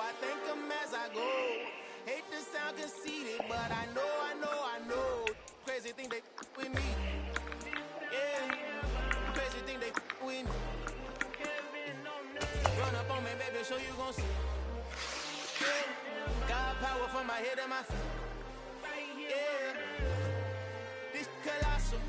I thank him as I go. Hate to sound conceited, but I know. Crazy thing they with me. Yeah, crazy thing they with me. Run up on me, baby, so you gon' see. Yeah. God power from my head and my feet. Yeah. This colossal.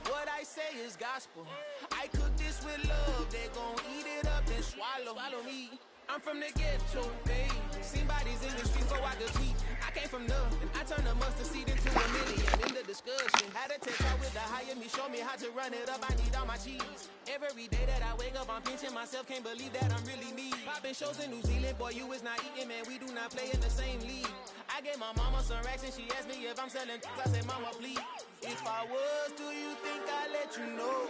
What I say is gospel. I cook this with love. They gon' eat it up and swallow me. I'm from the ghetto, babe. Seen bodies in the streets, so I could tweet. I came from nothing. I turned a mustard seed into a million. In the discussion, had a test out with the higher me. Show me how to run it up. I need all my cheese. Every day that I wake up, I'm pinching myself. Can't believe that I'm really me. Popping shows in New Zealand, boy, you is not eating, man. We do not play in the same league. I gave my mama some racks and she asked me if I'm selling. I said, mama, please. If I was, do you think I'd let you know?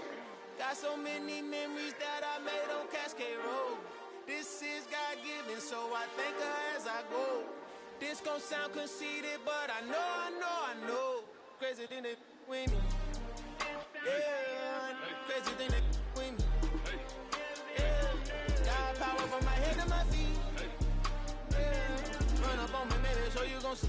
Got so many memories that I made on Cascade Road. This is God-given, so I thank her as I go. This gon' sound conceited, but I know. Crazy thing they with me. Yeah, crazy thing they with me. Yeah, got power from my head to my feet. Yeah, run up on me, baby, so you gon' see.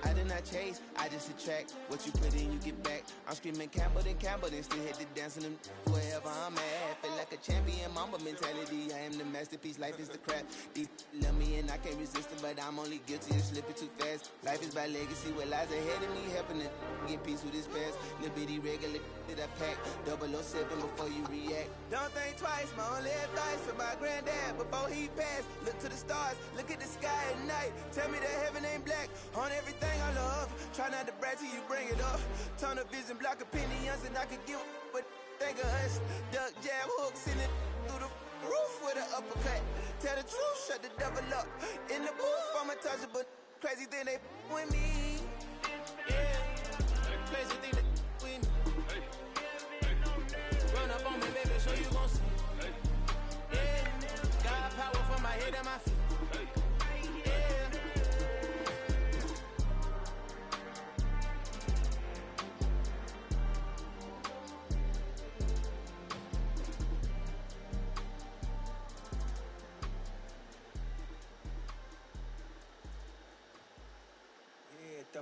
I did not chase, I just attract. What you put in, you get back. I'm screaming Campbell, then still hit the dancing them wherever I'm at. Feel like a champion, mamba mentality. I am the masterpiece, life is the crap. These love me and I can't resist it, but I'm only guilty of slipping too fast. Life is by legacy, what lies ahead of me, helping to get peace with this past. Little bitty regular that I pack, 007 before you react. Don't think twice, my only advice for my granddad before he passed. Look to the stars, look at the sky at night. Tell me that heaven ain't black on everything I love. Try not to brag till you bring it up. Turn of vision, block opinions, and I could give but think of us. Duck, jab, hooks in it through the roof with an uppercut. Tell the truth, shut the devil up. In the booth, I'm untouchable. Crazy thing they with me. Yeah, crazy thing they with me. Run up on me, baby, so you gon' see. Yeah, got power from my head and my feet.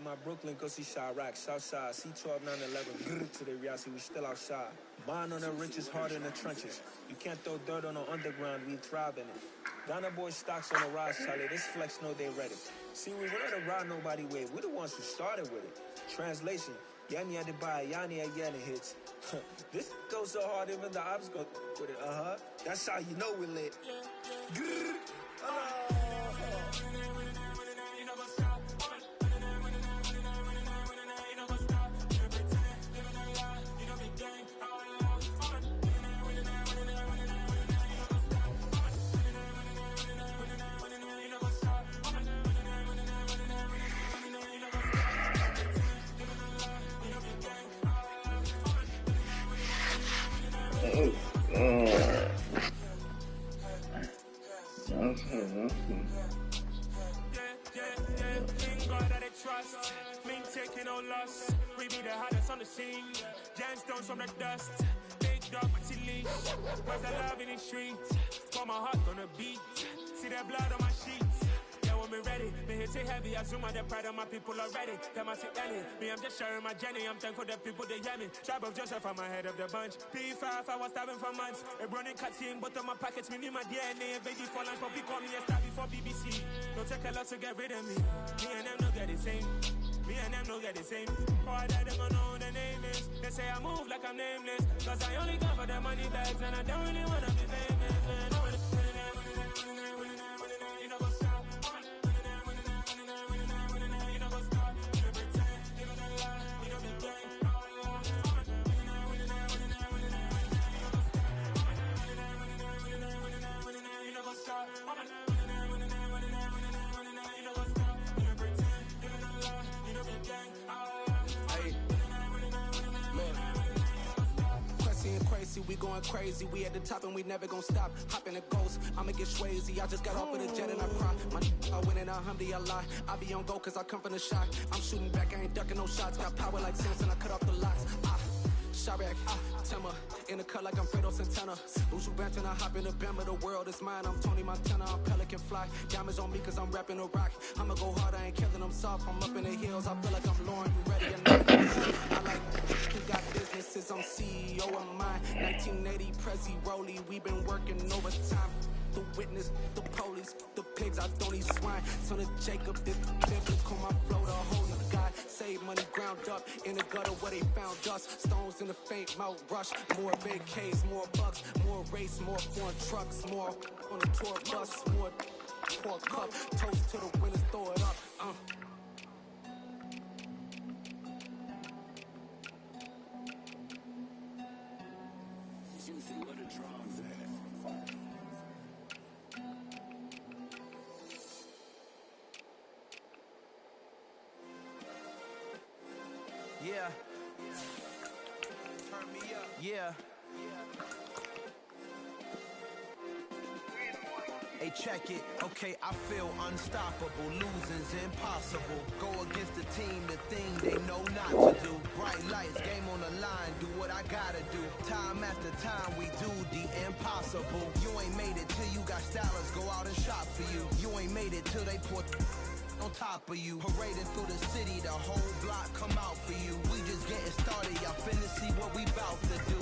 My Brooklyn, go see Chirac, Southside, C12, 911, to the reality, we still outside. Bond on the riches, hard in the trenches. You can't throw dirt on the underground, we thrive in it. Ghana boys stocks on the rise, Charlie, this flex know they ready. See, we were not a ride nobody way, we the ones who started with it. Translation, Yanni had to buy, Yanni again it hits. This goes so hard, even the ops go with it, That's how you know we lit. We be the hottest on the scene. Gemstones from the dust. Big dog with chili. Where's the love in the streets? Got my heart on the beat. See that blood on my sheets. Yeah, when we ready, me hit it heavy. I zoom on the pride of my people already. Them I see Ellie. Me, I'm just sharing my journey. I'm thankful the people they hear me. Tribe of Joseph, I'm ahead of the bunch. P5, I was starving for months. A running cutscene, but on my pockets, me need my DNA. Baby for lunch, but we call me a star before BBC. Don't take a lot to get rid of me. Me and them don't get the same. Me and them don't get the same. All that them gonna know who the name is. They say I move like I'm nameless. Cause I only come for the money bags and I don't really wanna be famous, man. You know what's up? You know what's up? You pretend, you know the lie, you know the game. You know what's up? We going crazy, we at the top and we never gonna stop. Hop in a ghost, I'ma get swayzy. I just got off of the jet and I cry. My I win in a Humvee, I lie. I be on go cause I come from the shot. I'm shooting back, I ain't ducking no shots. Got power like Samson, I cut off the locks. Chirac, Timmer, in the cut like I'm Fredo Santana. Buju Banton, I hop in the Bama, the world is mine. I'm Tony Montana, I'm Pelican Fly. Diamonds on me cause I'm rapping a rock. I'ma go hard, I ain't killing them soft. I'm up in the hills, I feel like I'm Lauren, you ready or not? I like who got businesses, I'm CEO of mine. 1980 Prezi Rolly, we been working overtime. The witness, the police, the pigs, I don't eat swine. Son of Jacob, this biblical, my flow, the holy God. Save money ground up in the gutter where they found dust. Stones in the faint mouth rush. More vacays, more bucks, more race, more foreign trucks, more on the tour bus, more pour cup. Toast to the winners, throw it up. Juicy, what the drums at? Yeah. Turn me up. Yeah. Hey, check it. Okay, I feel unstoppable. Losing's impossible. Go against the team, the thing they know not to do. Bright lights, game on the line. Do what I gotta do. Time after time, we do the impossible. You ain't made it till you got stylists go out and shop for you. You ain't made it till they put on top of you. Parading through the city, the whole block come out for you. We just getting started, y'all finna see what we bout to do.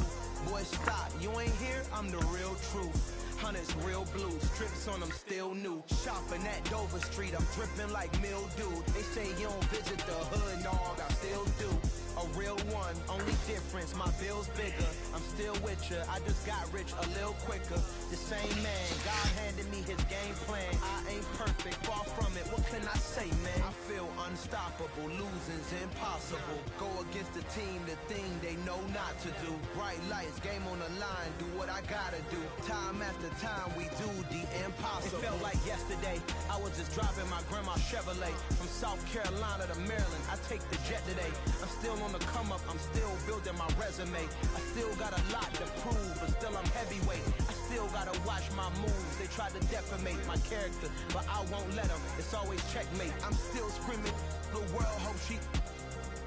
Boy, stop, you ain't here, I'm the real truth. Hunters real blue, strips on them still new. Shopping at Dover Street, I'm dripping like mildew. They say you don't visit the hood, dog, I still do. A real one, only difference, my bill's bigger. I'm still with ya, I just got rich a little quicker. The same man, God handed me his game plan. I ain't perfect, far from it, what can I say, man? I feel unstoppable, losing's impossible. Go against the team, the thing they know not to do. Bright lights, game on the line, do what I gotta do. Time after time, we do the impossible. It felt like yesterday, I was just driving my grandma's Chevrolet. From South Carolina to Maryland, I take the jet today. I'm still on the come up, I'm still building my resume. I still got a lot to prove, but still I'm heavyweight. I still gotta watch my moves, they tried to defamate my character, but I won't let them, it's always checkmate. I'm still screaming, the world hope she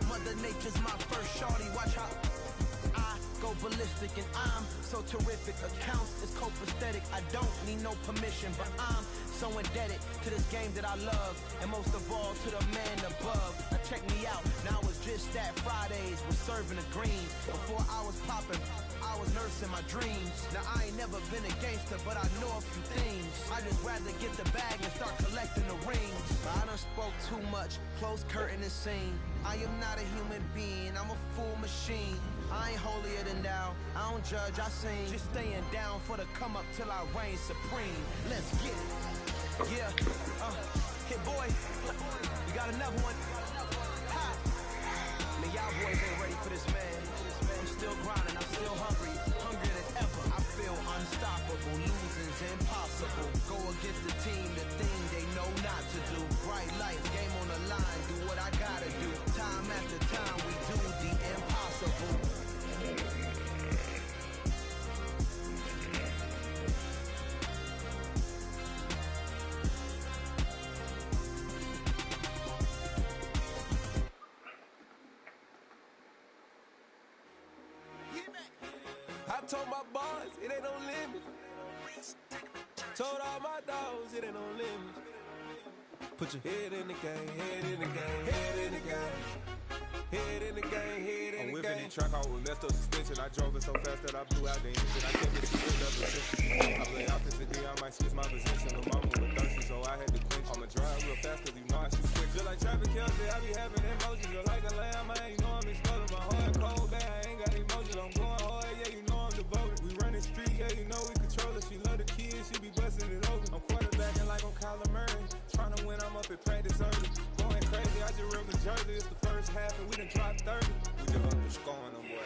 Mother Nature's my first shorty, watch how I go ballistic and I'm so terrific. Accounts is copacetic, I don't need no permission, but I'm so indebted to this game that I love, and most of all to the man above. Now check me out, now it's just that Fridays was serving the greens. Before I was popping, I was nursing my dreams. Now I ain't never been a gangster, but I know a few things. I just rather get the bag and start collecting the rings. I done spoke too much, close curtain and scene. I am not a human being, I'm a full machine. I ain't holier than thou, I don't judge, I sing. Just staying down for the come up till I reign supreme. Let's get it. Yeah, hit boy, we got another one. Ha! Man, y'all boys ain't ready for this, man. I'm still grinding, I'm still hungry, hungrier than ever. I feel unstoppable, losing's impossible. Go against the team, the thing they know not to do. Bright lights, game on the line, do what I gotta do. Time after time, we do the impossible. I told my boys, it ain't no limit. Told all my dogs, it ain't no limit. Put your head in the game, head in the game, head in the game. Head in the game, head in the game. I'm whipping the truck out with messed up suspension. I drove it so fast that I blew out the engine. I can't get too good of a system. I play opposite D, I might switch my position. The mama was thirsty, so I had to quench. I'ma drive real fast cause you know I shoot quick. Just like traffic Kelsey, I be having emotions. Just like a lamb, man, you know I'm exploding. My heart cold, man, I ain't got emotions. I'm going hard, yeah, you know I'm devoted. We running street, yeah, you know we control it. She love the kids, she be busting it open. I'm quarterbacking like I'm Kyler Murray. Trying to win, I'm up at practice early. Going crazy, I just ripped the jersey. It's the first half and we done dropped 30. We just up to scoring them, boy.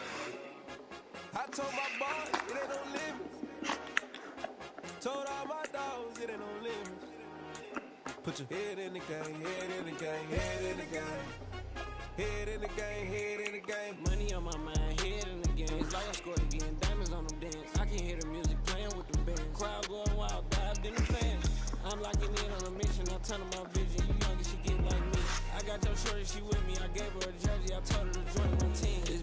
I told my boys, it ain't no limits. Told all my dogs, it ain't no limits. Put your head in the game, head in the game, head in the game. Head in the game, head in the game. Money on my mind, head in the game. It's like I scored again, diamonds on them dance. I can hear the music playing with the band. Crowd going wild, dived in the fan. I'm locking in on a mission, I tunnel my vision. You young and she get like me. I got your shorty, she with me. I gave her a jersey, I told her to join my team. This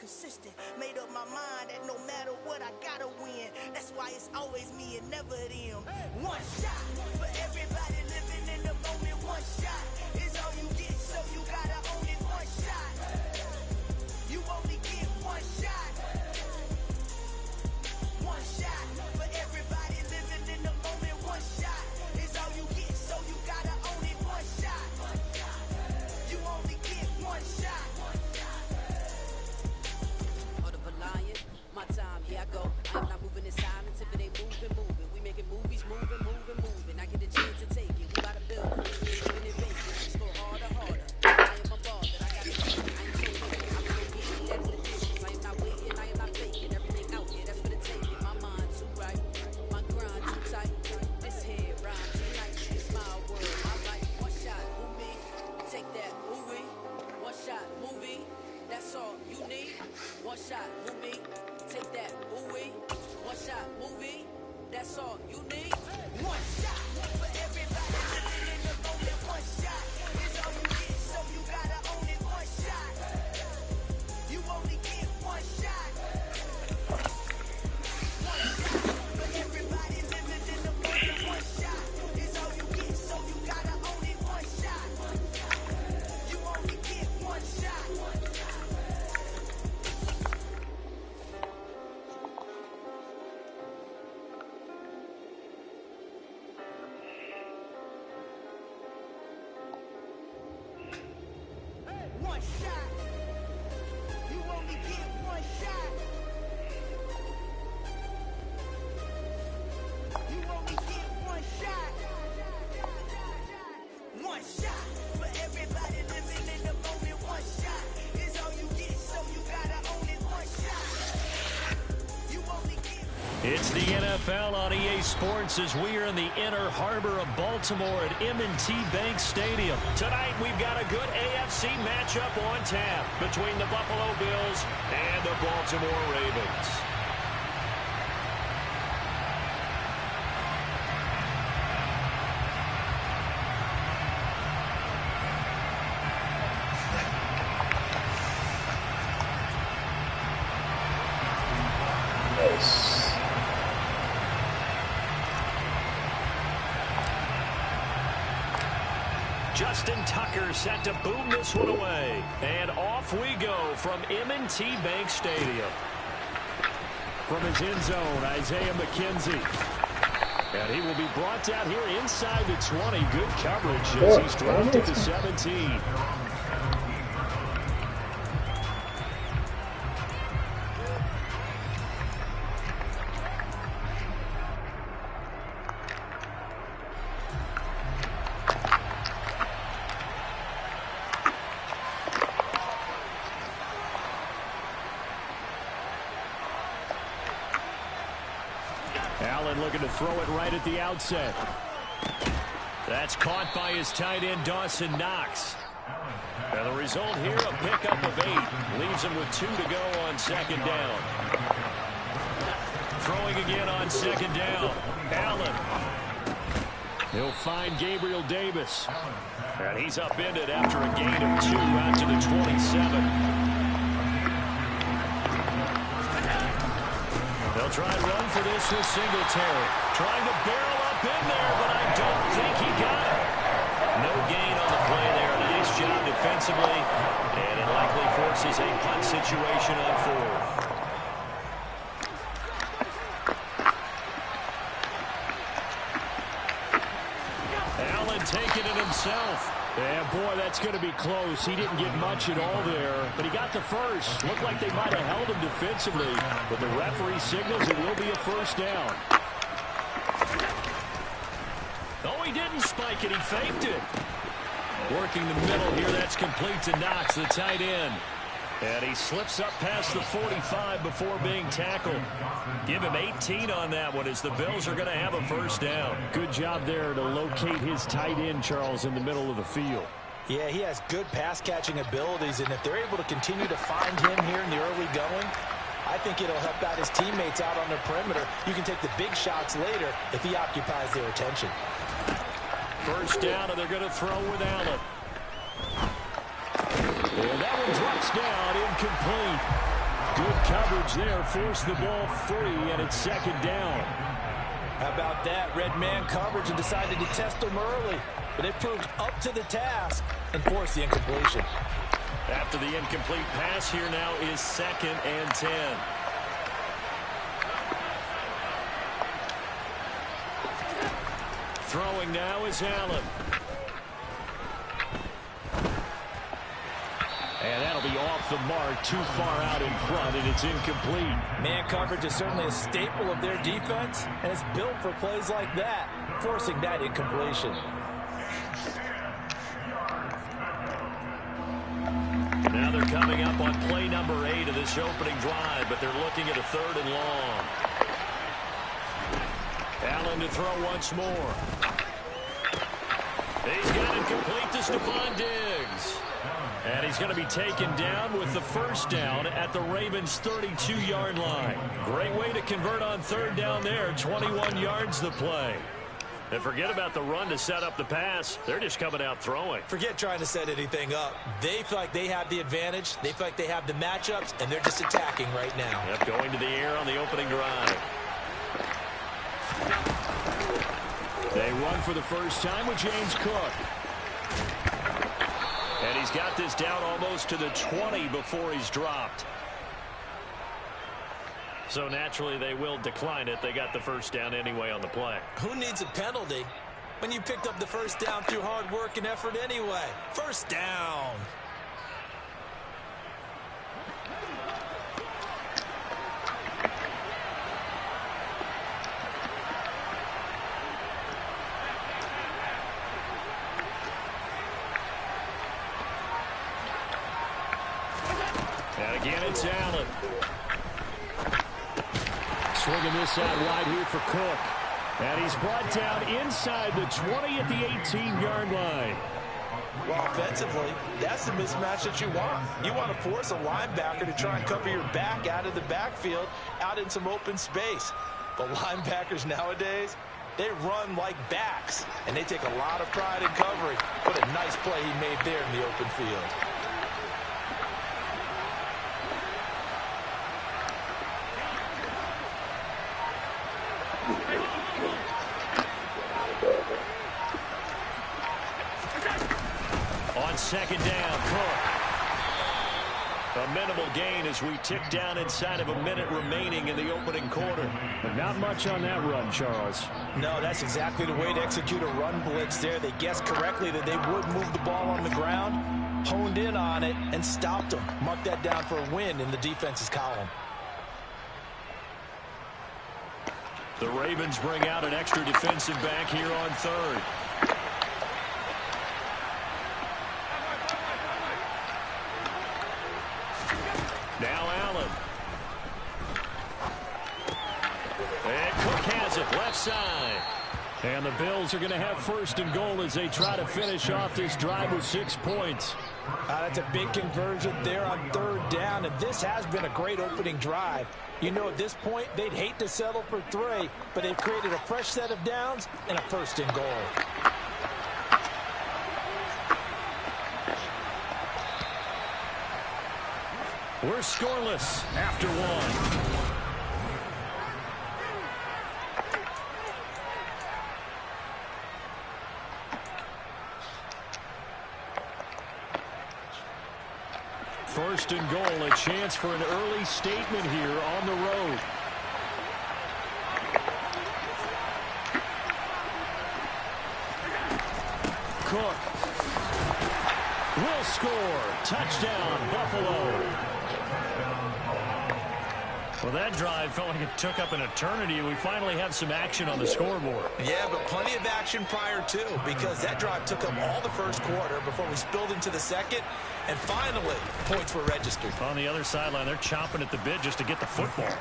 consistent. Made up my mind that no matter what, I gotta win. That's why it's always me and never them. One shot for everybody living in the moment. One shot is all you get, so you gotta own it. One shot. You only get one shot. One shot for everybody living in the moment. One shot is all you get, so you gotta own it. One shot. You only get one shot. Heart of a lion, my time, here I go. I'm not moving in silence if it ain't moving. We making movies, moving. I get the chance to take it. We gotta build it. Living in Vegas, we score harder. I am a baller, I gotta get it. I ain't choking, I'm gonna get it. That is the difference. I am not waiting, I am not faking. Everything out here, that's for the taking. My mind too right, my grind too tight. This head rhyme too nice. It's my world. I like one shot, who me? Take that, movie. One shot, movie. That's all you need. One shot, who me? Take that, movie. One shot, movie. That's all you need. One shot for everybody living in the moment. One shot is all you get, so you gotta own it. One shot. You only get one shot. One shot for everybody living in the moment. One shot is all you get, so you gotta own it. One shot. You only get one shot. One shot. You only get one shot. You only get one shot. One shot for everybody living in the moment. One shot is all you get, so you gotta own it. One shot. You only get. It's the NFL on EA Sports as we are in the inner harbor of Baltimore at M&T Bank Stadium. Tonight we've got a good AFC matchup on tap between the Buffalo Bills and the Baltimore Ravens. Justin Tucker set to boom this one away. And off we go from M&T Bank Stadium. From his end zone, Isaiah McKenzie. And he will be brought down here inside the 20. Good coverage as he's dropped to the 17. Allen looking to throw it right at the outset. That's caught by his tight end, Dawson Knox. And the result here, a pickup of 8. Leaves him with 2 to go on second down. Throwing again on second down. Allen. He'll find Gabriel Davis. And he's upended after a gain of 2 out to the 27. They'll try and run for this with Singletary. Trying to barrel up in there, but I don't think he got it. No gain on the play there. Nice job defensively. And it likely forces a punt situation on 4th. Allen taking it himself. And boy, that's going to be close. He didn't get much at all there, but he got the first. Looked like they might have held him defensively, but the referee signals it will be a first down. Oh, he didn't spike it. He faked it. Working the middle here. That's complete to Knox, the tight end. And he slips up past the 45 before being tackled. Give him 18 on that one as the Bills are going to have a first down. Good job there to locate his tight end, Charles, in the middle of the field. Yeah, he has good pass-catching abilities, and if they're able to continue to find him here in the early going, I think it'll help out his teammates out on the perimeter. You can take the big shots later if he occupies their attention. First down, and they're going to throw with Allen. And that one drops down, incomplete. Good coverage there. Forced the ball free, and it's second down. How about that? Red man coverage and decided to test them early. But it proved up to the task and forced the incompletion. After the incomplete pass, here now is 2nd and 10. Throwing now is Allen. And that'll be off the mark, too far out in front, and it's incomplete. Man coverage is certainly a staple of their defense, and it's built for plays like that, forcing that incompletion. Now they're coming up on play number 8 of this opening drive, but they're looking at a 3rd and long. Allen to throw once more. He's got it complete to Stephon Diggs. And he's going to be taken down with the first down at the Ravens' 32-yard line. Great way to convert on 3rd down there. 21 yards the play. And forget about the run to set up the pass. They're just coming out throwing. Forget trying to set anything up. They feel like they have the advantage. They feel like they have the matchups, and they're just attacking right now. Yep, going to the air on the opening drive. They run for the first time with James Cook. And he's got this down almost to the 20 before he's dropped. So naturally they will decline it. They got the first down anyway on the play. Who needs a penalty when you picked up the first down through hard work and effort anyway? First down. And again, it's Allen. Swinging this out wide here for Cook. And he's brought down inside the 20 at the 18-yard line. Well, offensively, that's the mismatch that you want. You want to force a linebacker to try and cover your back out of the backfield, out in some open space. But linebackers nowadays, they run like backs, and they take a lot of pride in covering. What a nice play he made there in the open field. On 2nd down, Cook. A minimal gain as we tick down inside of a minute remaining in the opening quarter. But not much on that run, Charles. No, that's exactly the way to execute a run blitz there. They guessed correctly that they would move the ball on the ground, honed in on it, and stopped them. Mark that down for a win in the defense's column. The Ravens bring out an extra defensive back here on 3rd. Now Allen. And Cook has it left side. And the Bills are going to have 1st and goal as they try to finish off this drive with 6 points. That's a big conversion there on 3rd down, and this has been a great opening drive. You know, at this point, they'd hate to settle for 3, but they've created a fresh set of downs and a 1st and goal. We're scoreless after 1. First and goal, a chance for an early statement here on the road. Cook will score. Touchdown, Buffalo. Well, that drive felt like it took up an eternity, and we finally have some action on the scoreboard. Yeah, but plenty of action prior to, because that drive took up all the first quarter before we spilled into the second, and finally, points were registered. On the other sideline, they're chomping at the bit just to get the football.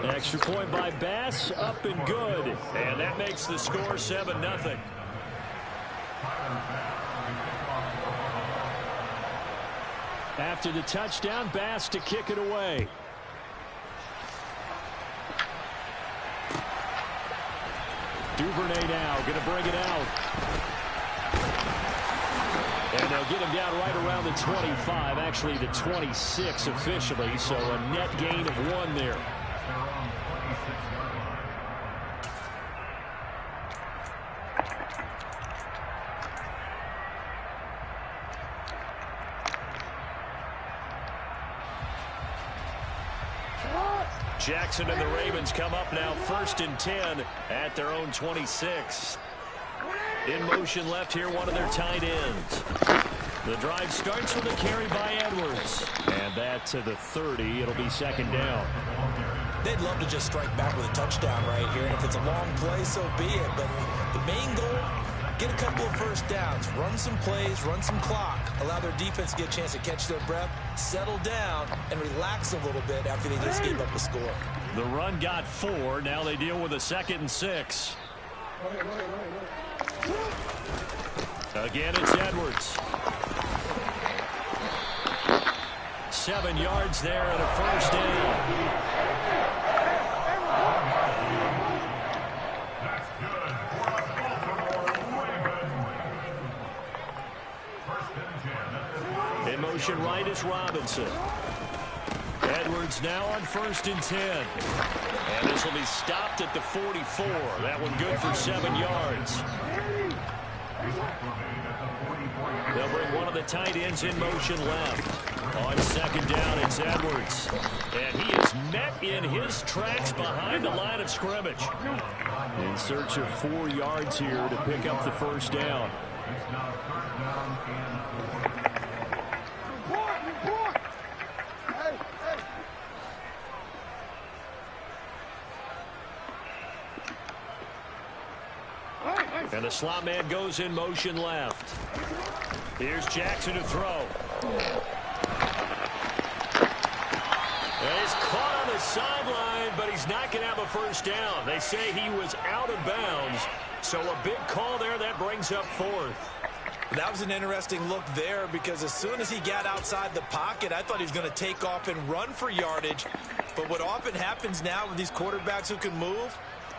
Extra point by Bass, up and good. And that makes the score 7-0. After the touchdown, Bass to kick it away. Duvernay now going to bring it out. And they'll get him down right around the 25, actually the 26 officially, so a net gain of 1 there. Jackson and the Ravens come up now 1st and 10 at their own 26. In motion left here, one of their tight ends. The drive starts with a carry by Edwards. And that to the 30. It'll be 2nd down. They'd love to just strike back with a touchdown right here. And if it's a long play, so be it. But the main goal, get a couple of first downs. Run some plays, run some clock. Allow their defense to get a chance to catch their breath, settle down, and relax a little bit after they just gave up a score. The run got 4. Now they deal with a 2nd and 6. Again, it's Edwards. 7 yards there and a 1st down. In motion right is Robinson. Edwards now on 1st and 10. And this will be stopped at the 44. That one good for 7 yards. They'll bring one of the tight ends in motion left. On 2nd down, it's Edwards. And he is met in his tracks behind the line of scrimmage. In search of 4 yards here to pick up the 1st down. And the slot man goes in motion left. Here's Jackson to throw. And he's caught on the sideline, but he's not going to have a 1st down. They say he was out of bounds, so a big call there that brings up 4th. That was an interesting look there because as soon as he got outside the pocket, I thought he was going to take off and run for yardage. But what often happens now with these quarterbacks who can move,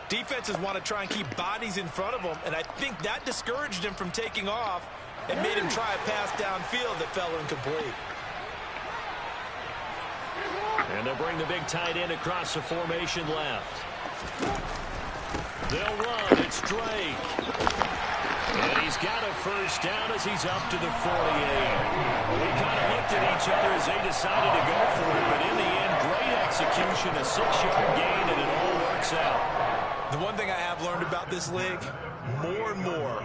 defenses want to try and keep bodies in front of them, and I think that discouraged him from taking off and made him try a pass downfield that fell incomplete. And they'll bring the big tight end across the formation left. They'll run. It's Drake. And he's got a 1st down as he's up to the 48. We kind of looked at each other as they decided to go for it, but in the end, great execution, a 6-yard gain, and it all works out. The one thing I have learned about this league, more and more,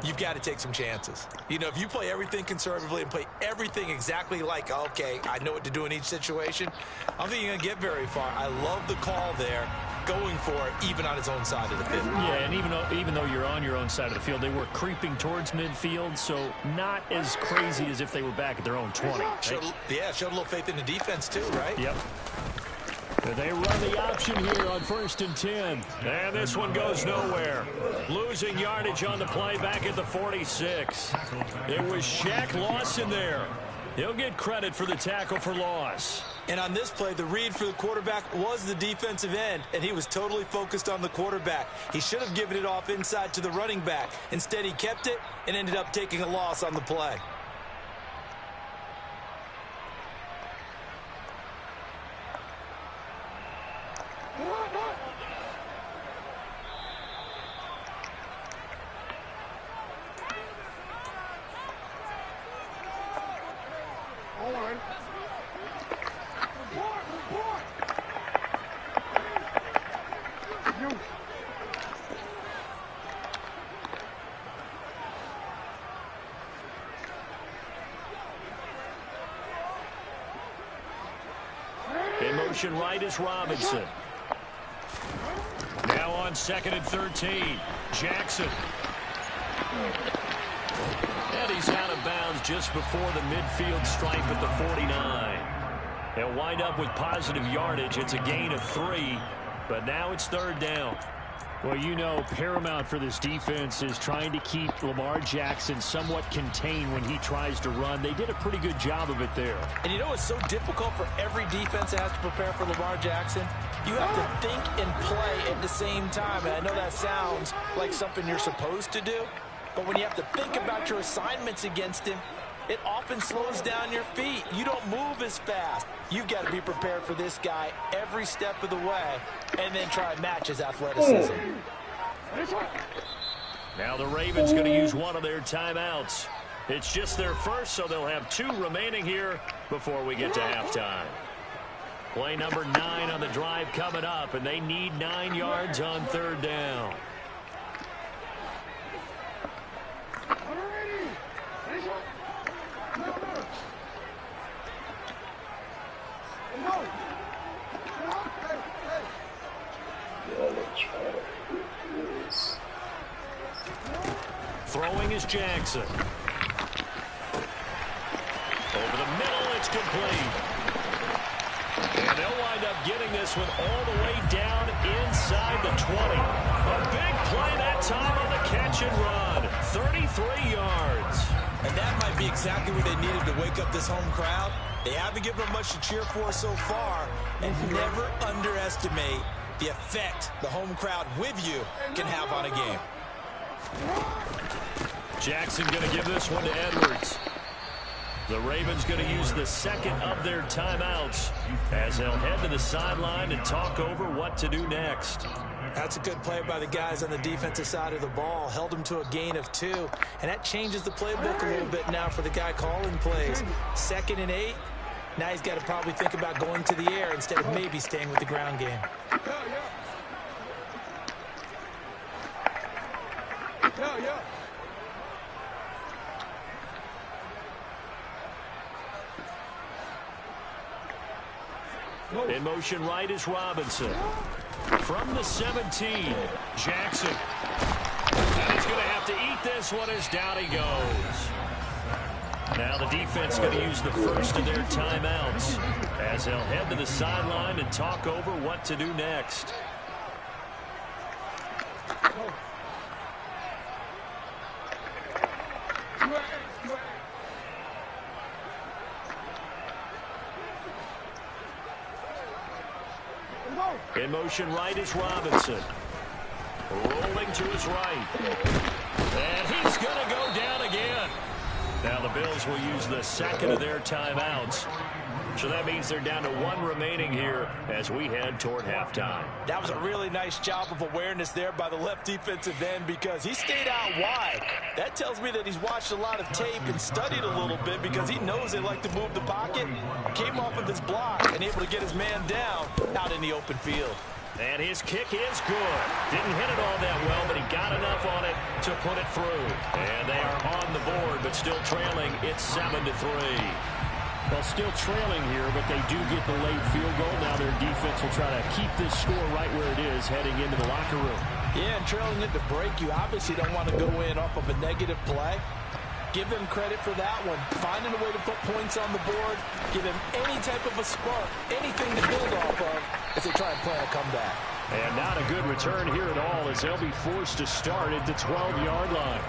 you've got to take some chances. You know, if you play everything conservatively and play everything exactly like, okay, I know what to do in each situation, I don't think you're going to get very far. I love the call there, going for it, even on his own side of the field. Yeah, and even though you're on your own side of the field, they were creeping towards midfield, so not as crazy as if they were back at their own 20. Right? Showed a little faith in the defense too, right? Yep. They run the option here on 1st and 10. And this one goes nowhere. Losing yardage on the play back at the 46. It was Shaq Lawson there. He'll get credit for the tackle for loss. And on this play, the read for the quarterback was the defensive end, and he was totally focused on the quarterback. He should have given it off inside to the running back. Instead, he kept it and ended up taking a loss on the play. In motion right is Robinson. Now on 2nd and 13. Jackson. And he's out of bounds just before the midfield stripe at the 49. He'll wind up with positive yardage. It's a gain of 3, but now it's 3rd down. Well, you know, paramount for this defense is trying to keep Lamar Jackson somewhat contained when he tries to run. They did a pretty good job of it there. And you know it's so difficult for every defense that has to prepare for Lamar Jackson? You have to think and play at the same time. And I know that sounds like something you're supposed to do, But when you have to think about your assignments against him, it often slows down your feet. You don't move as fast. You've got to be prepared for this guy every step of the way and then try and match his athleticism. Now the Ravens going to use one of their timeouts. It's just their first, so they'll have 2 remaining here before we get to halftime. Play number 9 on the drive coming up, and they need 9 yards on 3rd down. Throwing is Jackson. Over the middle, it's complete. And they'll wind up getting this one all the way down inside the 20. A big play that time on the catch and run. 33 yards. And that might be exactly what they needed to wake up this home crowd. They haven't given them much to cheer for so far. And never underestimate the effect the home crowd with you can have on a game. Jackson going to give this one to Edwards. The Ravens going to use the second of their timeouts as they'll head to the sideline and talk over what to do next. That's a good play by the guys on the defensive side of the ball. Held them to a gain of 2. And that changes the playbook a little bit now for the guy calling plays. 2nd and 8. Now he's got to probably think about going to the air instead of maybe staying with the ground game. In motion right is Robinson. From the 17, Jackson. And he's going to have to eat this one as down he goes. Now the defense going to use the first of their timeouts as they'll head to the sideline and talk over what to do next. In motion right is Robinson. Rolling to his right. And he's going to go down again. Now the Bills will use the second of their timeouts. So that means they're down to 1 remaining here as we head toward halftime. That was a really nice job of awareness there by the left defensive end because he stayed out wide. That tells me that he's watched a lot of tape and studied a little bit because he knows they like to move the pocket. Came off of his block and able to get his man down out in the open field. And his kick is good. Didn't hit it all that well, but he got enough on it to put it through. And they are on the board, but still trailing. It's 7-3. Well, still trailing here, but they do get the late field goal. Now their defense will try to keep this score right where it is heading into the locker room. Yeah, and trailing at the break, you obviously don't want to go in off of a negative play. Give them credit for that one. Finding a way to put points on the board. Give them any type of a spark, anything to build off of as they try and plan a comeback. And not a good return here at all as they'll be forced to start at the 12-yard line.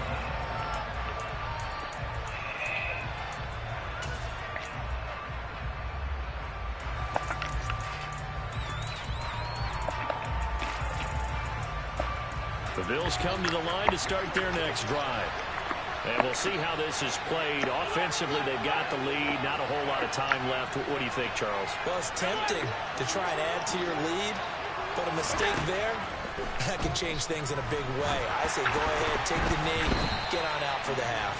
The Bills come to the line to start their next drive. And we'll see how this is played. Offensively, they've got the lead. Not a whole lot of time left. What do you think, Charles? Well, it's tempting to try and add to your lead, but a mistake there, that can change things in a big way. I say go ahead, take the knee, get on out for the half.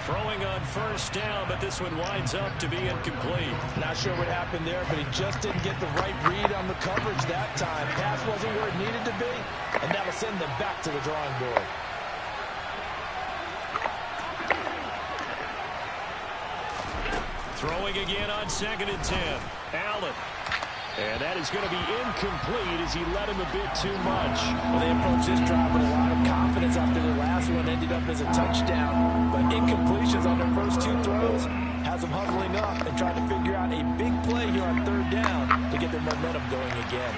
Throwing on first down, but this one winds up to be incomplete. Not sure what happened there, but he just didn't get the right read on the coverage that time. Pass wasn't where it needed to be, and that'll send them back to the drawing board. Throwing again on 2nd and 10. Allen. And that is going to be incomplete as he led him a bit too much. Well, they approached this drive with a lot of confidence after the last one ended up as a touchdown. But incompletions on their first 2 throws has them huddling up and trying to figure out a big play here on 3rd down to get their momentum going again.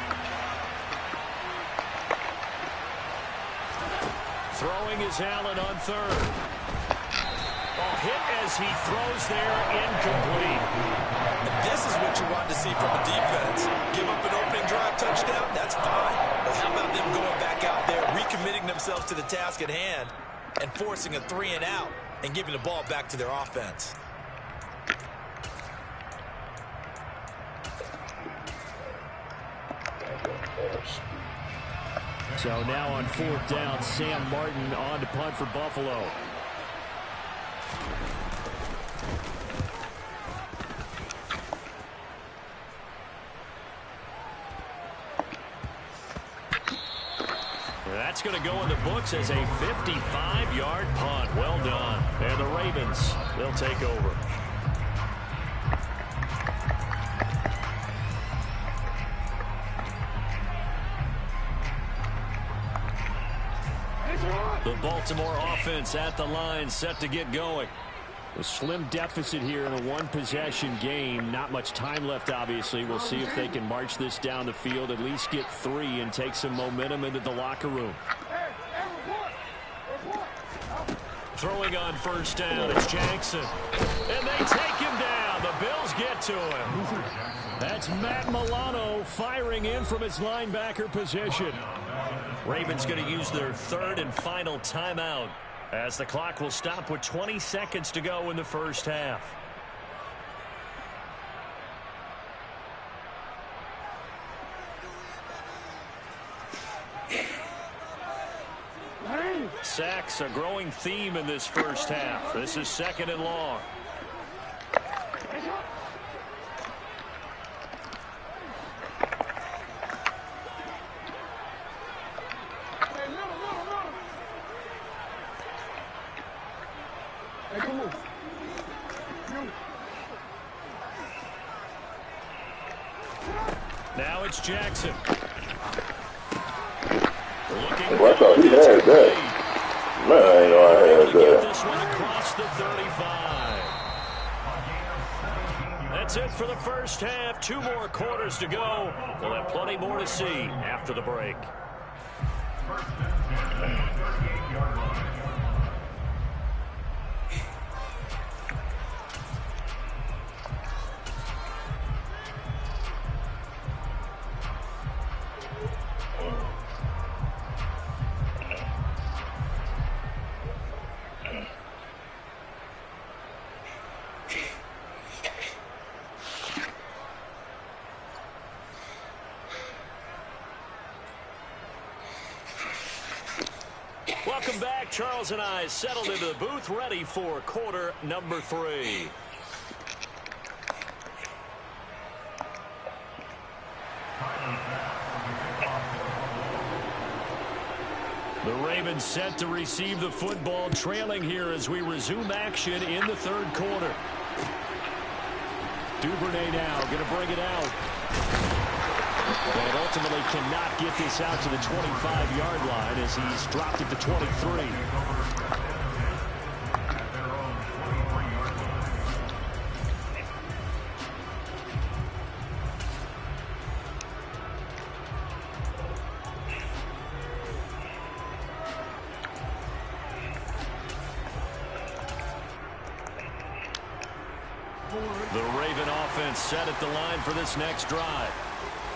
Throwing is Allen on 3rd. Hit as he throws there, incomplete. And this is what you want to see from a defense. Give up an opening drive touchdown, that's fine. But how about them going back out there, recommitting themselves to the task at hand and forcing a 3-and-out and giving the ball back to their offense. So now on 4th down, Sam Martin on to punt for Buffalo. That's going to go in the books as a 55-yard punt. Well done. And the Ravens, they'll take over. The Baltimore offense at the line, set to get going. A slim deficit here in a one-possession game. Not much time left, obviously. We'll see if they can march this down the field, at least get 3 and take some momentum into the locker room. Throwing on 1st down, it's Jackson. And they take him down. The Bills get to him. That's Matt Milano firing in from his linebacker position. Ravens going to use their 3rd and final timeout, as the clock will stop with 20 seconds to go in the first half. Sacks, a growing theme in this first half. This is 2nd and long. Now it's Jackson. I thought he had that. Man, I ain't know I had that. This one across the 35. That's it for the first half. 2 more quarters to go. We'll have plenty more to see after the break. Welcome back. Charles and I settled into the booth, ready for quarter number 3. The Ravens set to receive the football, trailing here as we resume action in the 3rd quarter. Duvernay now going to bring it out. And ultimately cannot get this out to the 25-yard line as he's dropped it to 23. The Raven offense set at the line for this next drive.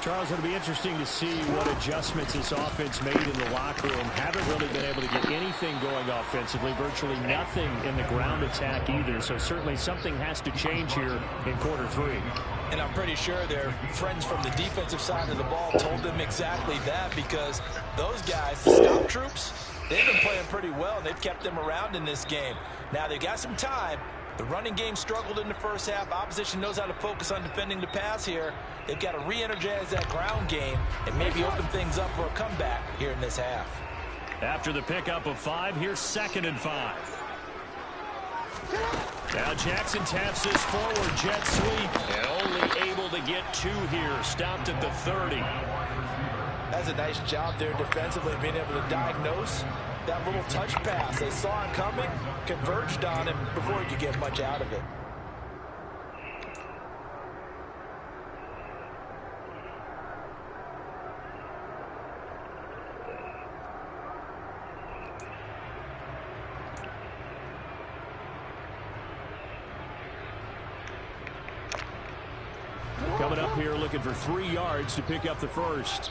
Charles, it'll be interesting to see what adjustments this offense made in the locker room. Haven't really been able to get anything going offensively, virtually nothing in the ground attack either. So certainly something has to change here in quarter 3. And I'm pretty sure their friends from the defensive side of the ball told them exactly that, because those guys, the stop troops, they've been playing pretty well, and they've kept them around in this game. Now they've got some time. The running game struggled in the first half. Opposition knows how to focus on defending the pass here. They've got to re-energize that ground game and maybe open things up for a comeback here in this half. After the pickup of 5, here's 2nd and 5. Now Jackson taps this forward jet sweep and only able to get 2 here. Stopped at the 30. That's a nice job there defensively, being able to diagnose that little touch pass. They saw it coming, converged on him before he could get much out of it. Coming up here looking for 3 yards to pick up the first.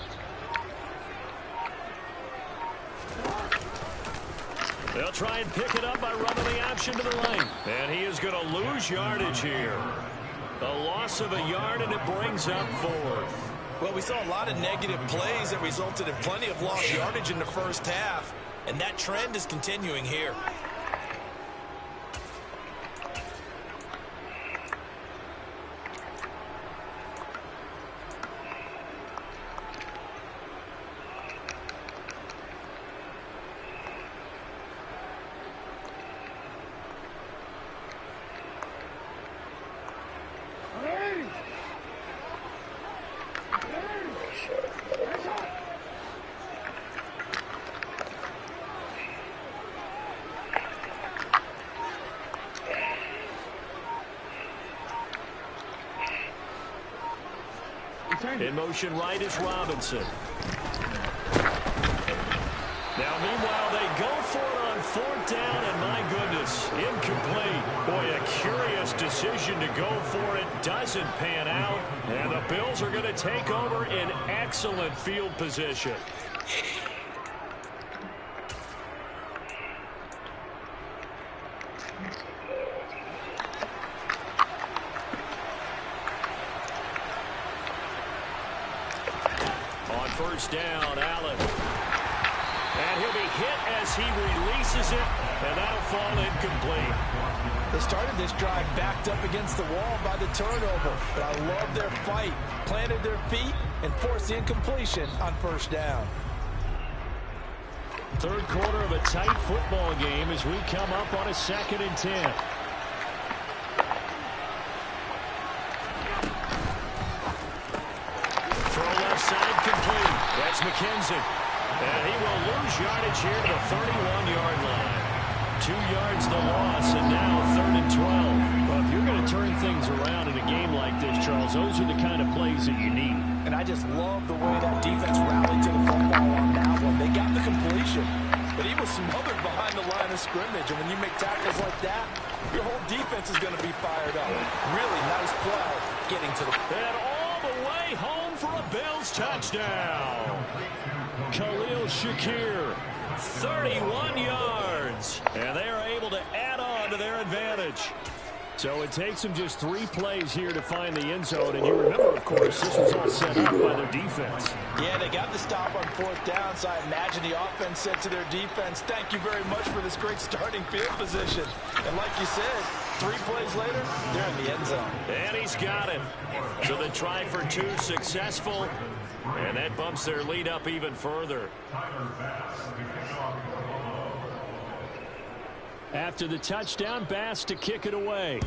They'll try and pick it up by running the option to the lane. And he is going to lose yardage here. A loss of a yard, and it brings up fourth. Well, we saw a lot of negative plays that resulted in plenty of lost yardage in the first half, and that trend is continuing here. In motion right is Robinson. Now, meanwhile, they go for it on fourth down, and my goodness, incomplete. Boy, a curious decision to go for it. Doesn't pan out, and the Bills are going to take over in excellent field position. First down, Allen. And he'll be hit as he releases it, and that'll fall incomplete. They started this drive backed up against the wall by the turnover, but I love their fight. Planted their feet and forced the incompletion on first down. Third quarter of a tight football game as we come up on a 2nd and 10. That's McKenzie. And he will lose yardage here to the 31-yard line. 2 yards the loss, and now 3rd and 12. Well, if you're going to turn things around in a game like this, Charles, those are the kind of plays that you need. And I just love the way that defense rallied to the football on that one. They got the completion, but he was smothered behind the line of scrimmage. And when you make tackles like that, your whole defense is going to be fired up. Really nice play getting to the... And all the way home for a Bills touchdown. Khalil Shakir, 31 yards. And they are able to add on to their advantage. So it takes them just 3 plays here to find the end zone. And you remember, of course, this was all set up by their defense. Yeah, they got the stop on fourth down, so I imagine the offense said to their defense, thank you very much for this great starting field position. And like you said, 3 plays later, they're in the end zone. And he's got it. So the try for 2 successful. And that bumps their lead up even further. After the touchdown, Bass to kick it away.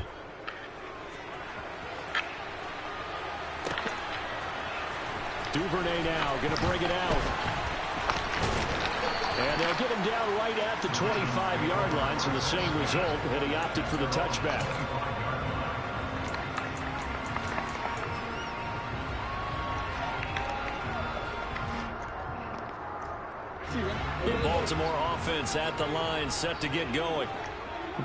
Duvernay now going to bring it out. And they'll get him down right at the 25-yard line, so the same result, and he opted for the touchback. The Baltimore offense at the line, set to get going.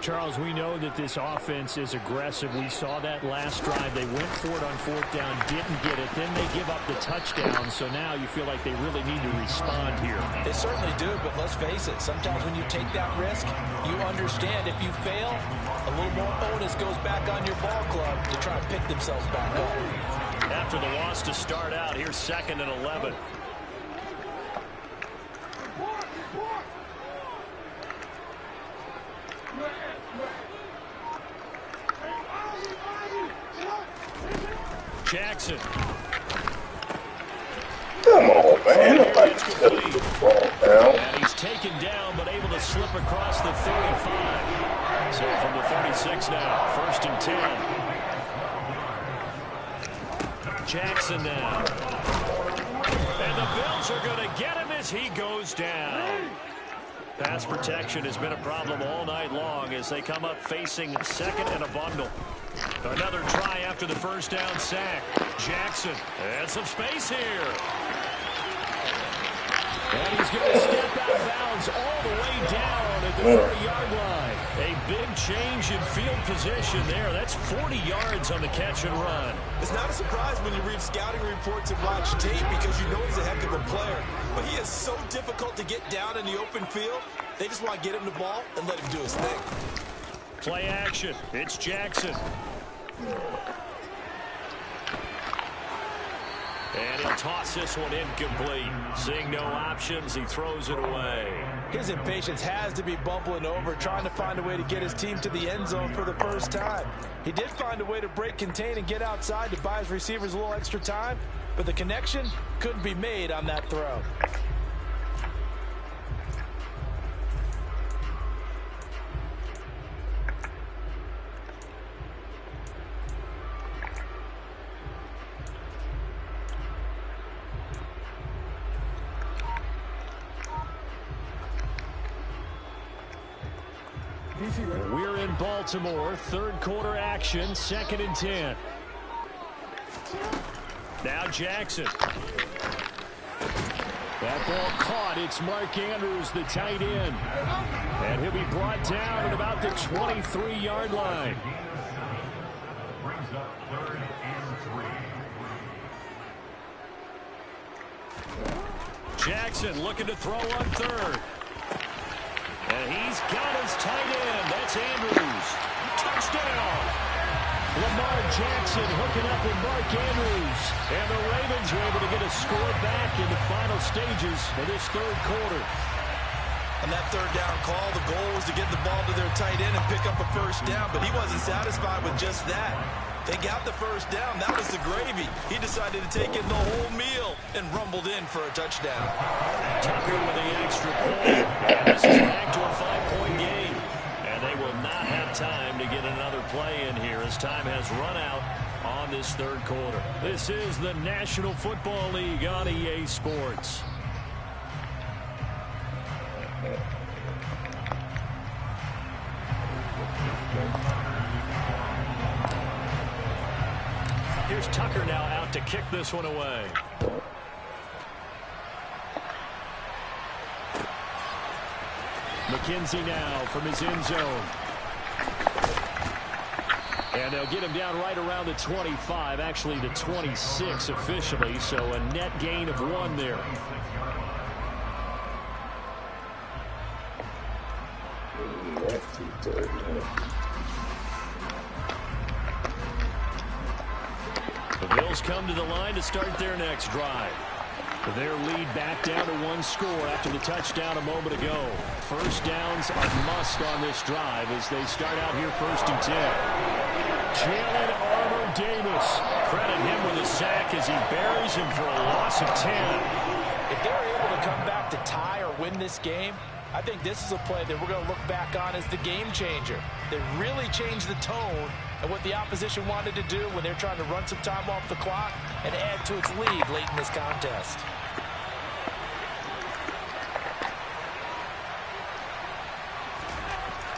Charles, we know that this offense is aggressive. We saw that last drive. They went for it on fourth down, didn't get it. Then they give up the touchdown. So now you feel like they really need to respond here. They certainly do, but let's face it. Sometimes when you take that risk, you understand if you fail, a little more onus goes back on your ball club to try and pick themselves back up. After the loss to start out, here's 2nd and 11. Jackson. Come on, man. And he's taken down, but able to slip across the 35. So from the 36 now, 1st and 10. Jackson now. And the Bills are going to get him as he goes down. Pass protection has been a problem all night long as they come up facing 2nd and a bundle. Another try after the first down sack. Jackson, and some space here. And he's going to step out of bounds all the way down at the 30-yard line. A big change in field position there. That's 40 yards on the catch and run. It's not a surprise when you read scouting reports and watch tape because you know he's a heck of a player. But he is so difficult to get down in the open field. They just want to get him the ball and let him do his thing. Play action. It's Jackson. And he'll toss this one incomplete. Seeing no options, he throws it away. His impatience has to be bubbling over, trying to find a way to get his team to the end zone for the first time. He did find a way to break contain and get outside to buy his receivers a little extra time, but the connection couldn't be made on that throw. We're in Baltimore, third quarter action, 2nd and 10. Now Jackson. That ball caught. It's Mark Andrews, the tight end. And he'll be brought down at about the 23-yard line. Brings up 3rd and 3. Jackson looking to throw on 3rd. And he's got his tight end. That's Andrews. Touchdown. Lamar Jackson hooking up with Mark Andrews. And the Ravens are able to get a score back in the final stages of this third quarter. On that 3rd down call, the goal was to get the ball to their tight end and pick up a first down, but he wasn't satisfied with just that. They got the first down. That was the gravy. He decided to take in the whole meal and rumbled in for a touchdown. Tucker with the extra point. And this is back to a 5-point game. And they will not have time to get another play in here as time has run out on this third quarter. This is the National Football League on EA Sports. Here's Tucker now out to kick this one away. McKenzie now from his end zone. And they'll get him down right around the 25, actually the 26 officially, so a net gain of 1 there. The Bills come to the line to start their next drive. Their lead back down to 1 score after the touchdown a moment ago. First downs are must on this drive as they start out here 1st and 10. Jalen Armour-Davis. Credit him with a sack as he buries him for a loss of 10. If they're able to come back to tie or win this game, I think this is a play that we're going to look back on as the game changer. They really changed the tone and what the opposition wanted to do when they're trying to run some time off the clock and add to its lead late in this contest.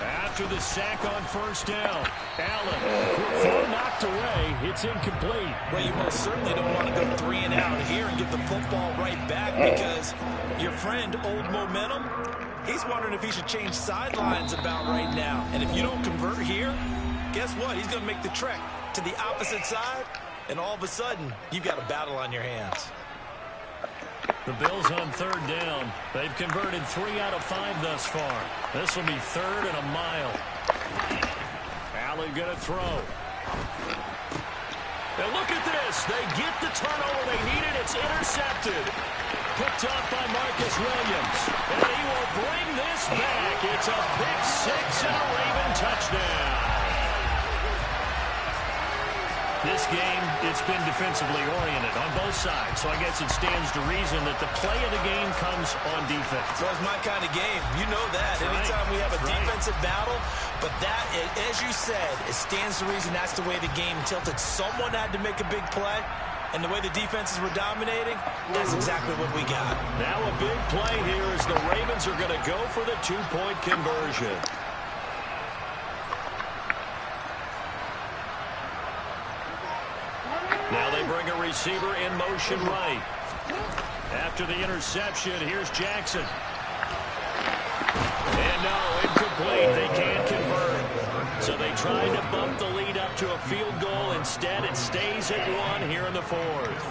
After the sack on first down, Allen, throw knocked away. It's incomplete. Well, you most certainly don't want to go 3 and out here and get the football right back because your friend, Old Momentum, he's wondering if he should change sidelines about right now. And if you don't convert here, guess what? He's going to make the trek to the opposite side, and all of a sudden, you've got a battle on your hands. The Bills on 3rd down. They've converted 3 out of 5 thus far. This will be 3rd and a mile. Allen going to throw. And look at this. They get the turnover they needed. It's intercepted. Picked up by Marcus Williams. And he will bring this back. It's a pick 6 and a Raven touchdown. This game, it's been defensively oriented on both sides, so I guess it stands to reason that the play of the game comes on defense. So it's my kind of game. You know that. Anytime we have a defensive battle, but that, as you said, it stands to reason that's the way the game tilted. Someone had to make a big play, and the way the defenses were dominating, that's exactly what we got. Now a big play here as the Ravens are going to go for the 2-point conversion. Now they bring a receiver in motion right. After the interception, here's Jackson. And no, incomplete. They can't convert. So they tried to bump the lead up to a field goal. Instead, it stays at 1 here in the fourth.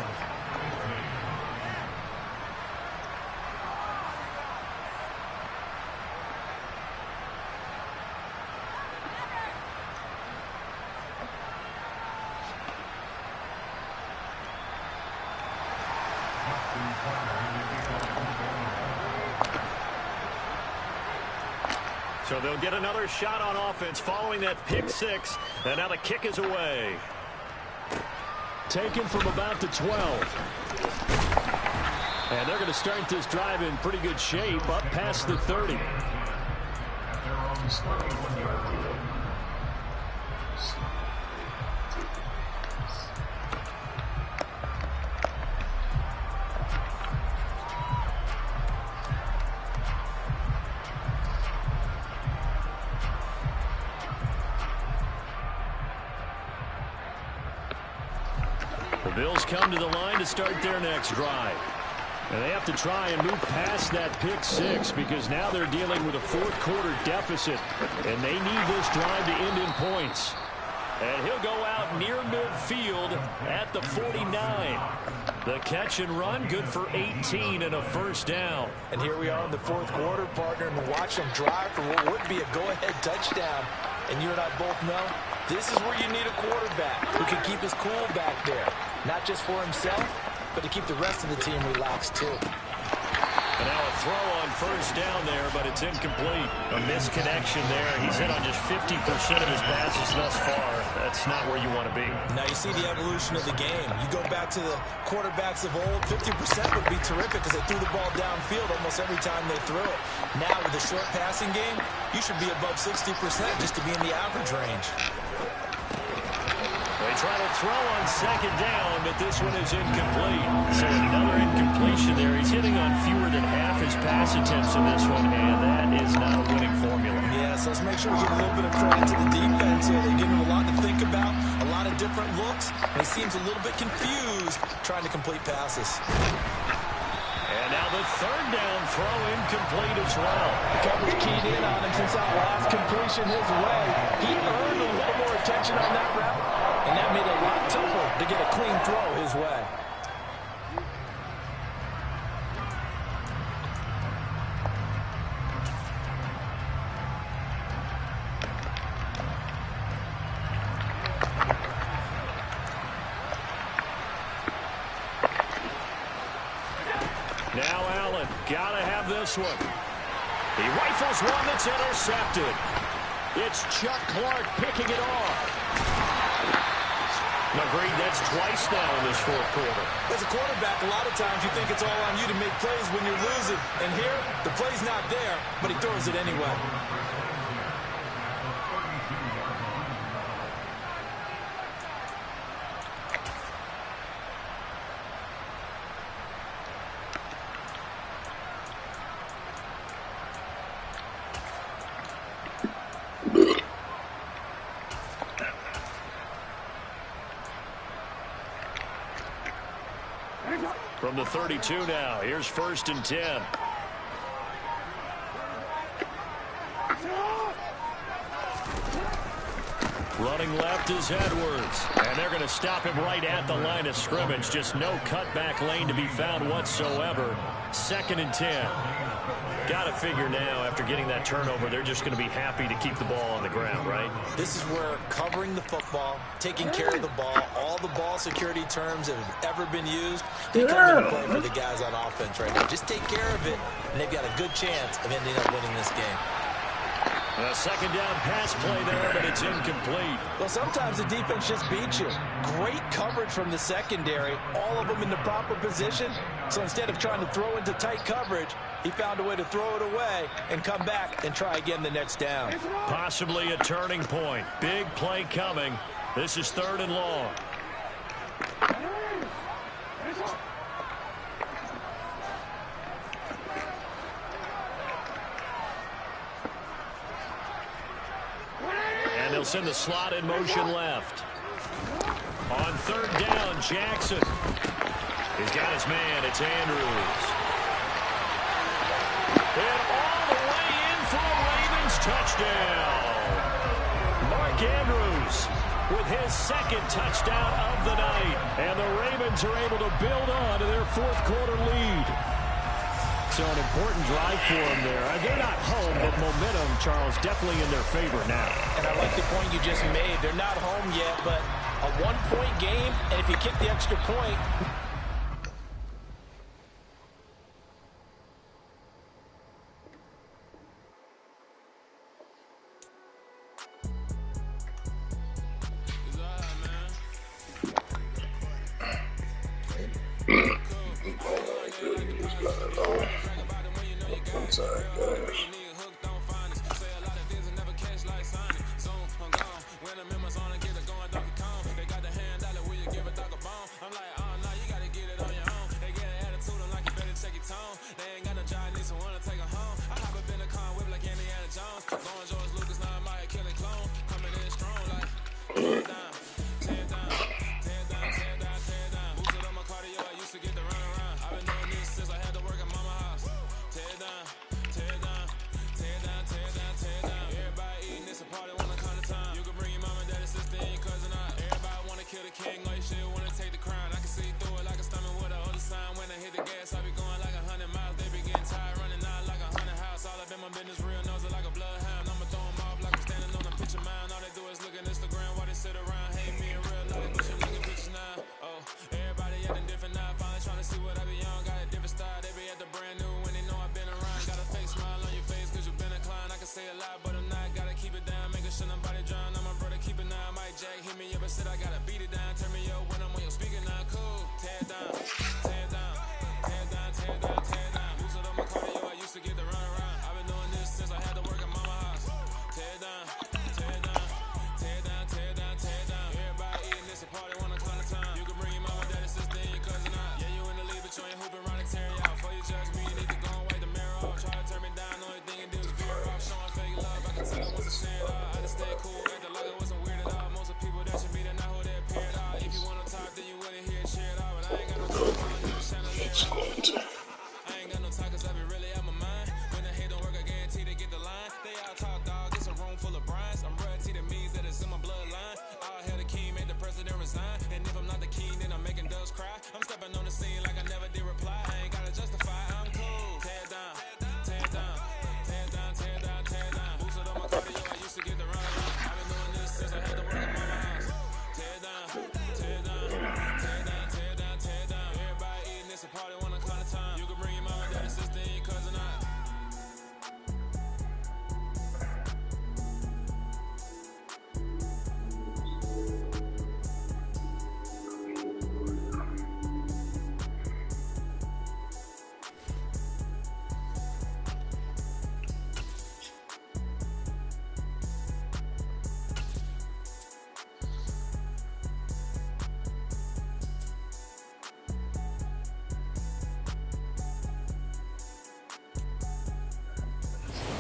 So they'll get another shot on offense following that pick 6. And now the kick is away. Taken from about the 12. And they're going to start this drive in pretty good shape up past the 30. The Bills come to the line to start their next drive. And they have to try and move past that pick 6 because now they're dealing with a fourth-quarter deficit, and they need this drive to end in points. And he'll go out near midfield at the 49. The catch and run, good for 18 and a first down. And here we are in the fourth quarter, partner, and watch them drive for what would be a go-ahead touchdown. And you and I both know this is where you need a quarterback who can keep his cool back there. Not just for himself, but to keep the rest of the team relaxed, too. And now a throw on first down there, but it's incomplete. A misconnection there. He's hit on just 50% of his passes thus far. That's not where you want to be. Now you see the evolution of the game. You go back to the quarterbacks of old, 50% would be terrific because they threw the ball downfield almost every time they threw it. Now with the short passing game, you should be above 60% just to be in the average range. They try to throw on second down, but this one is incomplete. So another incompletion there. He's hitting on fewer than half his pass attempts in this one, and that is not a winning formula. Yeah, so let's make sure we give a little bit of credit to the defense here. They give him a lot to think about, a lot of different looks, and he seems a little bit confused trying to complete passes. And now the third down throw incomplete as well. The coverage keyed in on him since that last completion his way. He earned a little more attention on that route, and that made it a lot tougher to get a clean throw his way. Now Allen, gotta have this one. He rifles one that's intercepted. It's Chuck Clark picking it off. Agreed, that's twice now in this fourth quarter. As a quarterback, a lot of times you think it's all on you to make plays when you're losing. And here, the play's not there, but he throws it anyway. From the 32 now, here's 1st and 10. Running left is Edwards. And they're going to stop him right at the line of scrimmage. Just no cutback lane to be found whatsoever. 2nd and 10. Got to figure now, after getting that turnover, they're just going to be happy to keep the ball on the ground, right? This is where covering the football, taking care of the ball, all the ball security terms that have ever been used, they come into play for the guys on offense right now. Just take care of it, and they've got a good chance of ending up winning this game. A second down pass play there, but it's incomplete. Well, sometimes the defense just beats you. Great coverage from the secondary, all of them in the proper position. So instead of trying to throw into tight coverage, he found a way to throw it away and come back and try again the next down. Possibly a turning point. Big play coming. This is 3rd and long. And they'll send the slot in motion left. On 3rd down, Jackson. He's got his man. It's Andrews. And all the way in for a Ravens touchdown. Mark Andrews with his second touchdown of the night. And the Ravens are able to build on to their fourth quarter lead. So an important drive for them there. They're not home, but momentum, Charles, definitely in their favor now. And I like the point you just made. They're not home yet, but a one-point game, and if you kick the extra point...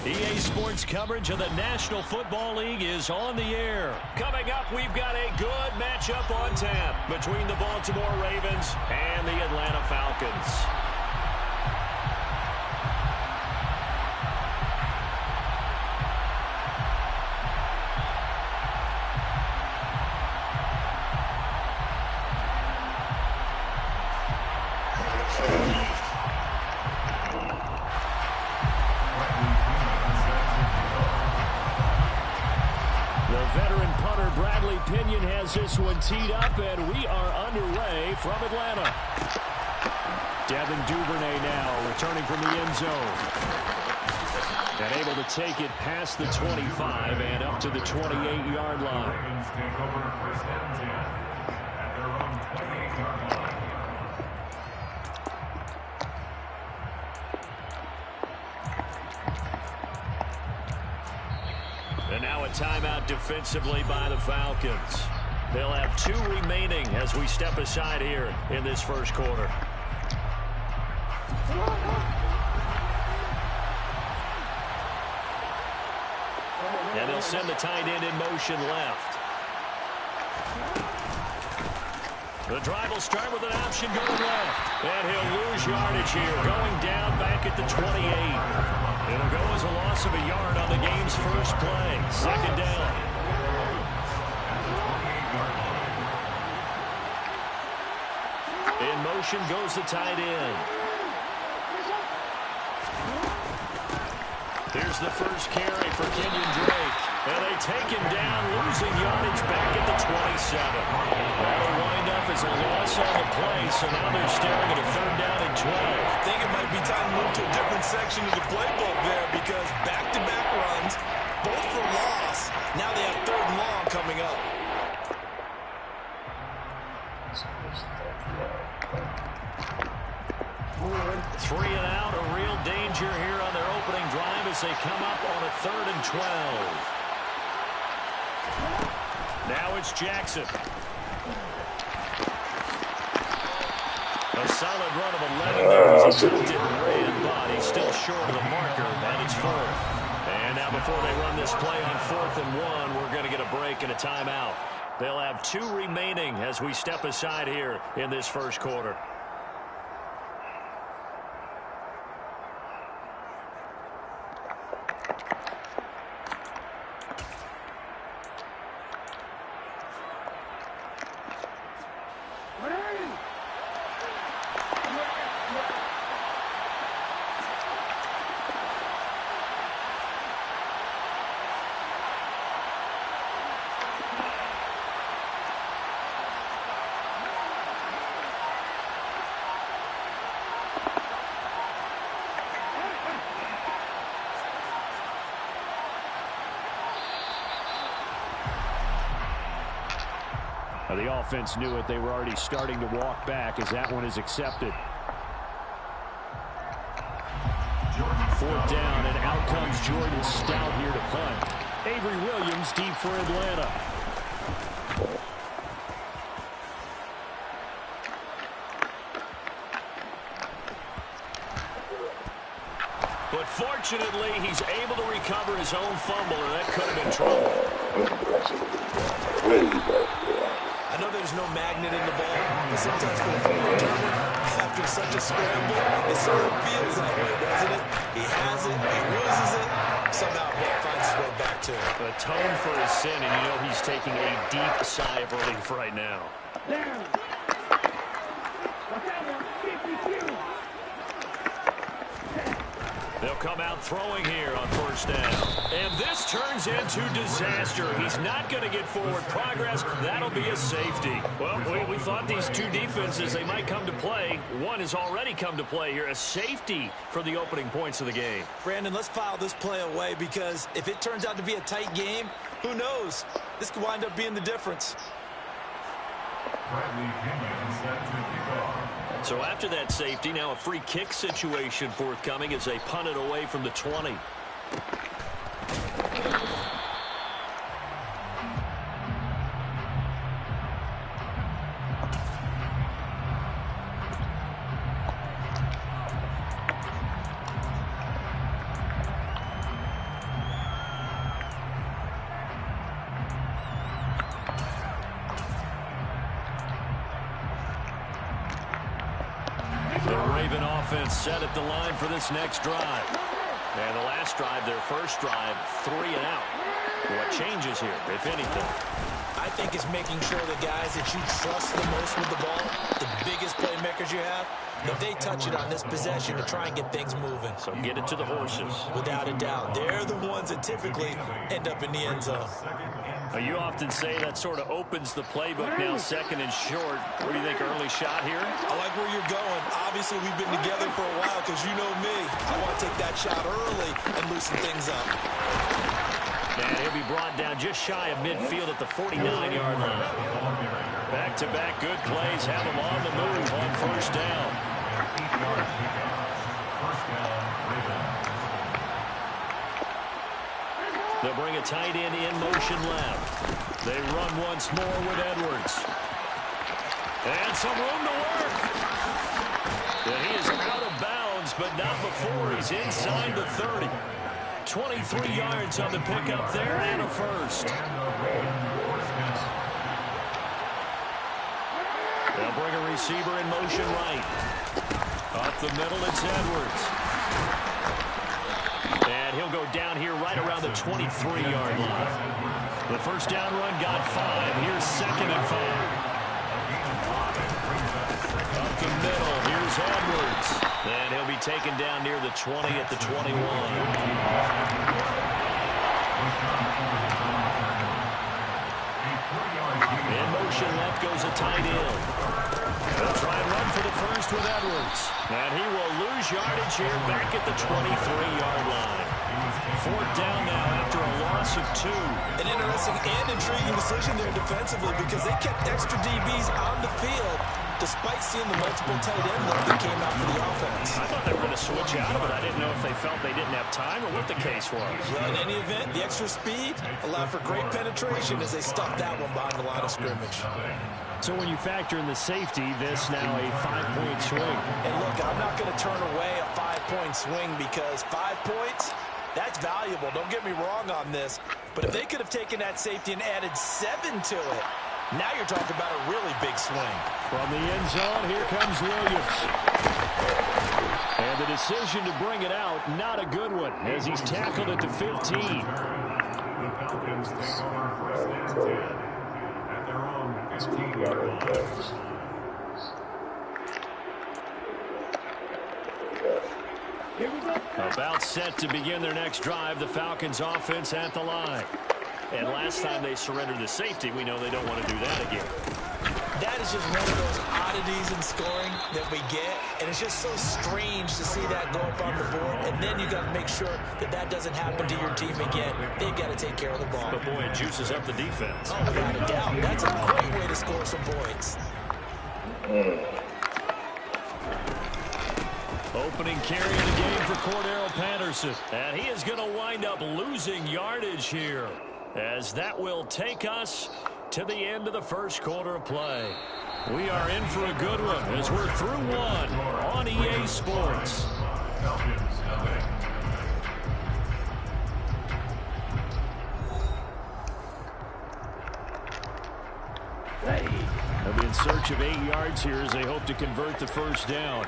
EA Sports coverage of the National Football League is on the air. Coming up, we've got a good matchup on tap between the Baltimore Ravens and the Atlanta Falcons. This one teed up, and we are underway from Atlanta. Devin Duvernay now returning from the end zone. And able to take it past the 25 and up to the 28-yard line. Ravens take over first and 10 at their own 28-yard line. And now a timeout defensively by the Falcons. They'll have 2 remaining as we step aside here in this first quarter. And they'll send the tight end in motion left. The drive will start with an option going left. And he'll lose yardage here, going down back at the 28. It'll go as a loss of a yard on the game's first play. Second down. In motion goes the tight end. Here's the first carry for Kenyon Drake. And they take him down, losing yardage back at the 27. That'll wind up as a loss on the play, so now they're staring at a third down and 12. I think it might be time to move to a different section of the playbook there because back-to-back runs, both for loss. Now they have third and long coming up. Three and out, a real danger here on their opening drive as they come up on a third and 12. Now it's Jackson. A solid run of 11 there. He's attempted and ran, but he's still short of the marker, and it's fourth. And now before they run this play on 4th and 1, we're going to get a break and a timeout. They'll have 2 remaining as we step aside here in this first quarter. The offense knew it. They were already starting to walk back as that one is accepted. 4th down, and out comes Jordan Stout here to punt. Avery Williams deep for Atlanta. But fortunately, he's able to recover his own fumble, or that could have been trouble. I know there's no magnet in the ball, but sometimes for a returner, after such a scramble, it sort of feels that way, doesn't it? He has it, he loses it, somehow ball finds its way back to him. Atone for his sin, and you know he's taking a deep sigh of relief right now. They'll come out throwing here on 1st down. And this turns into disaster. He's not going to get forward progress. That'll be a safety. Well, we thought these two defenses, they might come to play. One has already come to play here. A safety for the opening points of the game. Brandon, let's file this play away because if it turns out to be a tight game, who knows? This could wind up being the difference. So after that safety, now a free kick situation forthcoming as they punt it away from the 20. Set at the line for this next drive. And the last drive, their first drive, 3 and out. What changes here, if anything? I think it's making sure the guys that you trust the most with the ball, the biggest playmakers you have, that they touch it on this possession to try and get things moving. So get it to the horses. Without a doubt. They're the ones that typically end up in the end zone. You often say that sort of opens the playbook now, 2nd and short. What do you think, early shot here? I like where you're going. Obviously, we've been together for a while because you know me. I want to take that shot early and loosen things up. And he'll be brought down just shy of midfield at the 49-yard line. Back-to-back good plays have him on the move on 1st down. They'll bring a tight end in motion left. They run once more with Edwards. And some room to work. And he is out of bounds, but not before he's inside the 30. 23 yards on the pickup there and a first. receiver in motion right. Up the middle, it's Edwards. And he'll go down here right around the 23-yard line. The first down run got 5. Here's 2nd and 5. Up the middle, here's Edwards. And he'll be taken down near the 20 at the 21. In motion left goes a tight end. They'll try and run for the first with Edwards. And he will lose yardage here back at the 23-yard line. 4th down now after a loss of 2. An interesting and intriguing decision there defensively because they kept extra DBs on the field despite seeing the multiple tight end look that came out for the offense. I thought they were going to switch out of it. I didn't know if they felt they didn't have time or what the case was. Well, in any event, the extra speed allowed for great penetration as they stuffed that one behind the line of scrimmage. So when you factor in the safety, this now a 5-point swing. And look, I'm not going to turn away a 5-point swing because 5 points, that's valuable. Don't get me wrong on this. But if they could have taken that safety and added 7 to it, now you're talking about a really big swing. From the end zone, here comes Williams. And the decision to bring it out, not a good one, as he's tackled at the 15. The Falcons take over 1st and 10 at their own 15-yard line. About set to begin their next drive, the Falcons offense at the line. And last time they surrendered the safety, we know they don't want to do that again. That is just one of those oddities in scoring that we get, and it's just so strange to see that go up on the board, and then you got to make sure that that doesn't happen to your team again. They've got to take care of the ball. But boy, it juices up the defense. Oh, without a doubt. That's a great way to score some points. Opening carry of the game for Cordero Patterson. And he is going to wind up losing yardage here, as that will take us to the end of the first quarter of play. We are in for a good one as we're through one on EA Sports. They'll be in search of 8 yards here as they hope to convert the first down.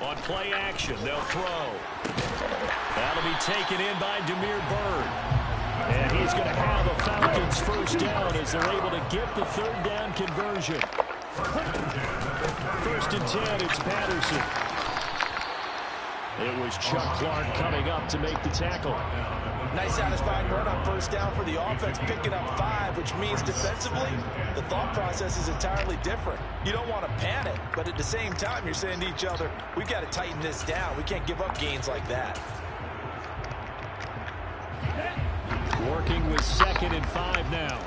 On play action, they'll throw. That'll be taken in by Demir Bird. And he's going to have a Falcons first down as they're able to get the 3rd down conversion. 1st and 10, it's Patterson. It was Chuck Clark coming up to make the tackle. Nice satisfying run on 1st down for the offense, picking up 5, which means defensively, the thought process is entirely different. You don't want to panic, but at the same time, you're saying to each other, we've got to tighten this down. We can't give up gains like that. Working with 2nd and 5 now.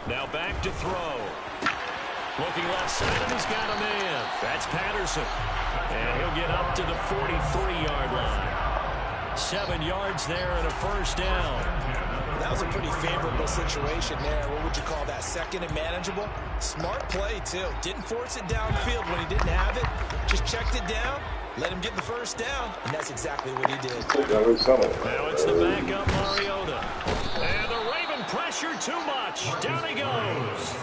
Now back to throw. Looking left side, and he's got a man. That's Patterson. And he'll get up to the 43-yard line. 7 yards there and a first down. That was a pretty favorable situation there. What would you call that? 2nd and manageable? Smart play, too. Didn't force it downfield when he didn't have it. Just checked it down, let him get the first down, and that's exactly what he did. Now it's the backup Mariota. And the Raven pressure too much. Down he goes.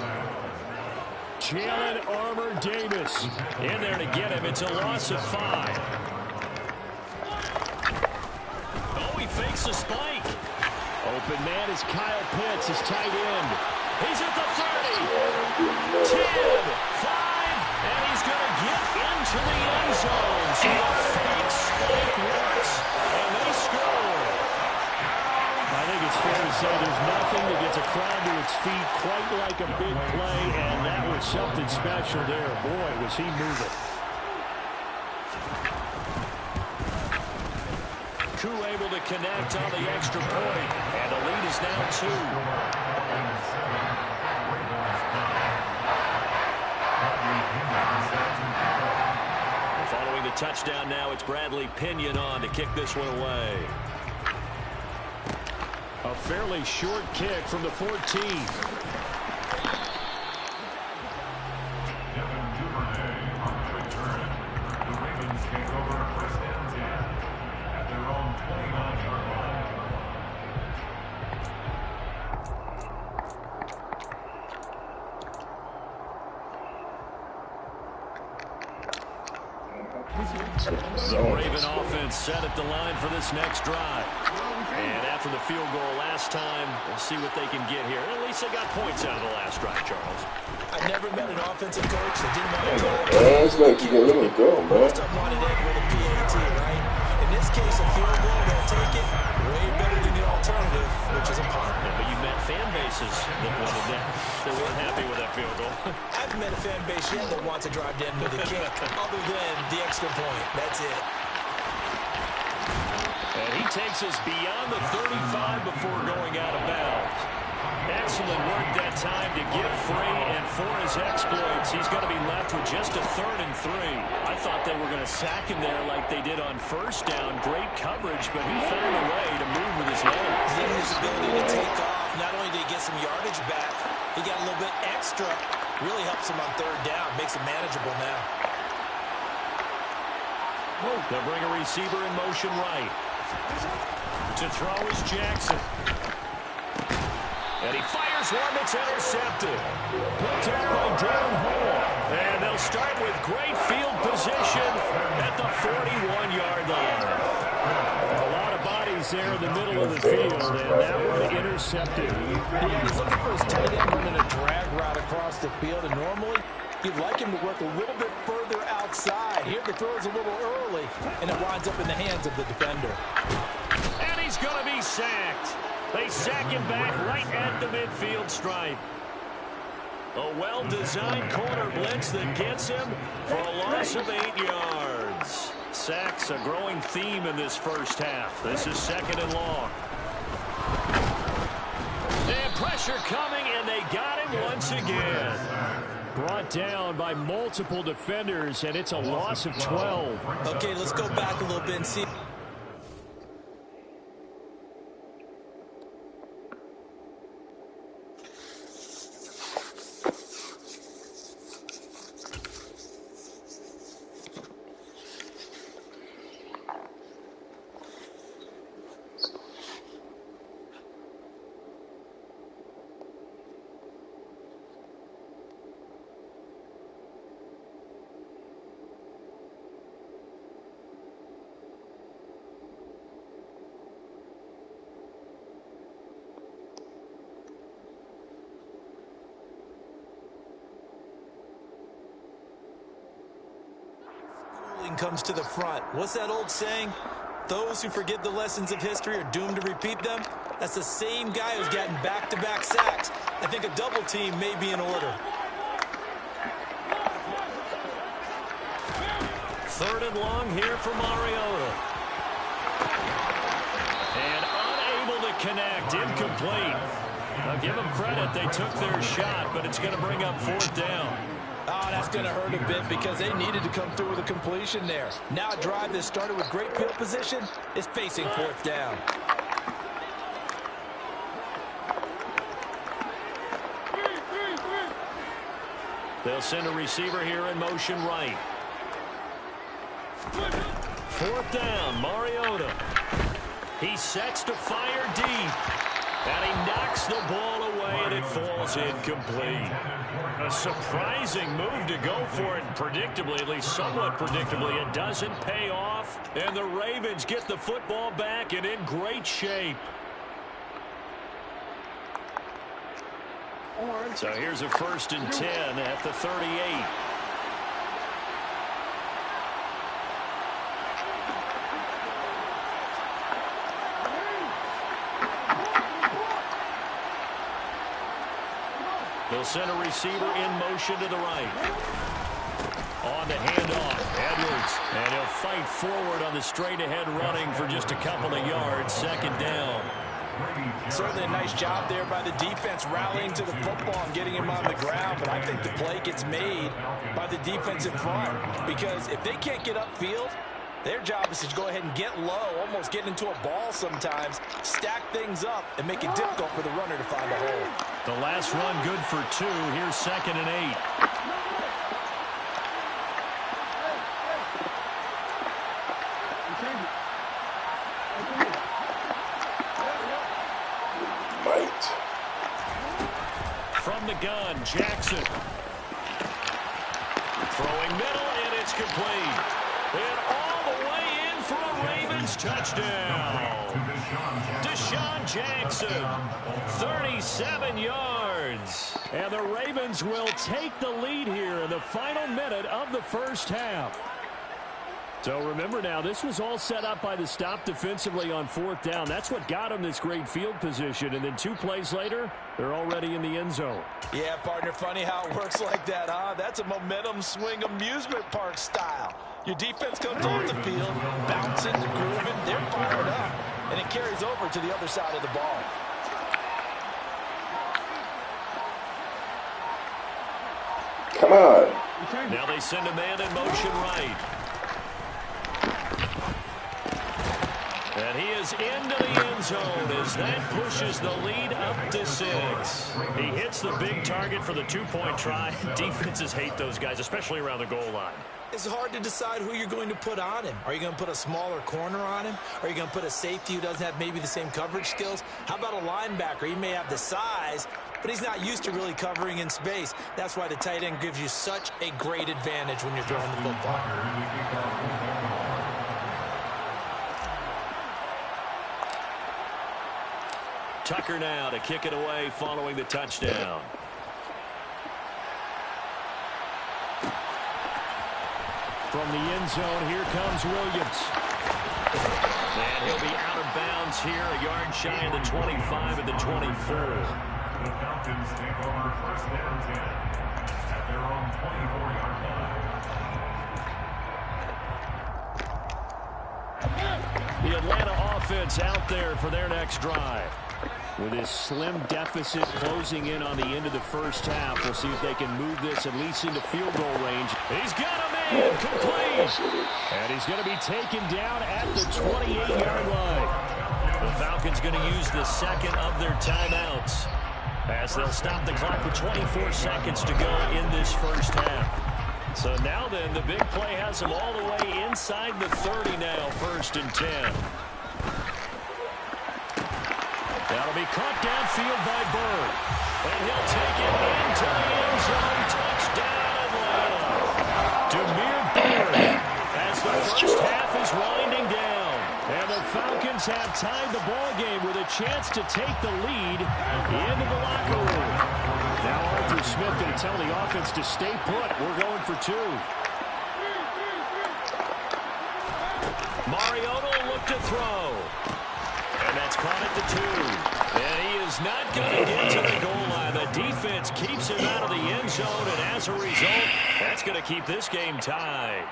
Jalen Armour Davis in there to get him. It's a loss of 5. Oh, he fakes a spike. Open man is Kyle Pitts, his tight end. He's at the 30, 10, 5, and he's going to get into the end zone. So the fake spike works, and they score. I think it's fair to say there's nothing that gets a crowd to its feet quite like a big play, and that was something special there. Boy, was he moving. Koo able to connect on the extra point, and the lead is now 2. Following the touchdown now, it's Bradley Pinion on to kick this one away. A fairly short kick from the 14. The Raven offense set at the line for this next drive. And after the field goal last time, we'll see what they can get here. At least they got points out of the last drive, Charles. I never met an offensive coach that didn't want to go. It's like you can let me go, man. Most of them wanted it with a PAT, right? In this case, a field goal, they'll take it way better than the alternative, which is a punt. Yeah, but you met fan bases that wanted that. They weren't happy with that field goal. I haven't met a fan base yet that wants to drive down with a kick, other than the extra point. That's it. And he takes us beyond the 35 before going out of bounds. Excellent work that time to get free, and for his exploits, he's going to be left with just a 3rd and 3. I thought they were going to sack him there like they did on first down. Great coverage, but he found a way to move with his legs. His ability to take off, not only did he get some yardage back, he got a little bit extra. Really helps him on 3rd down, makes it manageable now. They'll bring a receiver in motion right. To throw is Jackson. And he fires one that's intercepted. Picked up by Darren Hall. And they'll start with great field position at the 41-yard line. A lot of bodies there in the middle of the field, and that one intercepted. Yeah, he's looking for his tight end running a drag route across the field, and normally you'd like him to work a little bit further outside. Here the throw is a little early, and it winds up in the hands of the defender. And he's going to be sacked. They sack him back right at the midfield stripe. A well-designed corner blitz that gets him for a loss of 8 yards. Sacks a growing theme in this first half. This is 2nd and long. And pressure coming, and they got him once again. Brought down by multiple defenders, and it's a loss of 12. Okay, let's go back a little bit and see. Comes to the front. What's that old saying? Those who forget the lessons of history are doomed to repeat them. That's the same guy who's gotten back-to-back sacks. I think a double team may be in order. 3rd and long here for Mariota. And unable to connect, incomplete. I'll give them credit, they took their shot, but it's going to bring up 4th down. Oh, that's going to hurt a bit because they needed to come through with a completion there. Now a drive that started with great field position is facing 4th down. They'll send a receiver here in motion right. 4th down, Mariota. He sets to fire deep. And he knocks the ball away, and it falls incomplete. A surprising move to go for it, predictably, at least somewhat predictably. It doesn't pay off, and the Ravens get the football back and in great shape. So here's a 1st and 10 at the 38. They'll send a receiver in motion to the right. On the handoff, Edwards. And he'll fight forward on the straight-ahead running for just a couple of yards. 2nd down. Certainly a nice job there by the defense rallying to the football and getting him on the ground. But I think the play gets made by the defensive front. Because if they can't get upfield, their job is to go ahead and get low, almost get into a ball sometimes, stack things up, and make it difficult for the runner to find a hole. The last run good for 2. Here's 2nd and 8. From the gun, Jackson. Throwing middle, and it's complete. And all the way in for a Ravens touchdown. Deshaun Jackson, 37 yards. And the Ravens will take the lead here in the final minute of the first half. So remember now, this was all set up by the stop defensively on 4th down. That's what got them this great field position. And then 2 plays later, they're already in the end zone. Yeah, partner, funny how it works like that, huh? That's a momentum swing amusement park style. Your defense comes off the field, bouncing, grooving, they're fired up. And it carries over to the other side of the ball. Come on. Now they send a man in motion right. And he is into the end zone as that pushes the lead up to 6. He hits the big target for the 2-point try. Defenses hate those guys, especially around the goal line. It's hard to decide who you're going to put on him. Are you going to put a smaller corner on him? Are you going to put a safety who doesn't have maybe the same coverage skills? How about a linebacker? He may have the size, but he's not used to really covering in space. That's why the tight end gives you such a great advantage when you're throwing the football. Tucker now to kick it away following the touchdown. From the end zone, here comes Williams. And he'll be out of bounds here, a yard shy of the 25 at the 24. The Falcons take over 1st and 10 at their own 24-yard line. The Atlanta offense out there for their next drive. With his slim deficit closing in on the end of the first half, we'll see if they can move this at least into field goal range. He's got a man complete. And he's going to be taken down at the 28-yard line. The Falcons going to use the second of their timeouts as they'll stop the clock with 24 seconds to go in this first half. So now then, the big play has them all the way inside the 30 now, 1st and 10. That'll be caught downfield by Bird. And he'll take it into the end zone. Touchdown, Atlanta. Demir Bird as the first half is winding down. And the Falcons have tied the ball game with a chance to take the lead into the locker room. Now Arthur Smith going to tell the offense to stay put. We're going for 2. Mariota will look to throw. And that's caught at the 2. And he is not going to get to the goal line. The defense keeps him out of the end zone, and as a result, that's going to keep this game tied.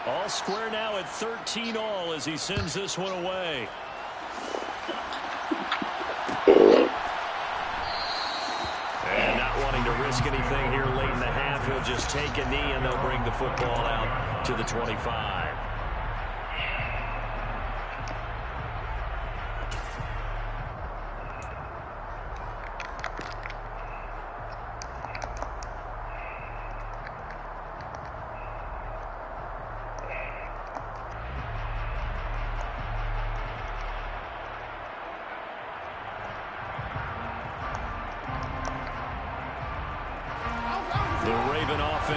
All square now at 13-all as he sends this one away. And not wanting to risk anything here late in the half, he'll just take a knee and they'll bring the football out to the 25.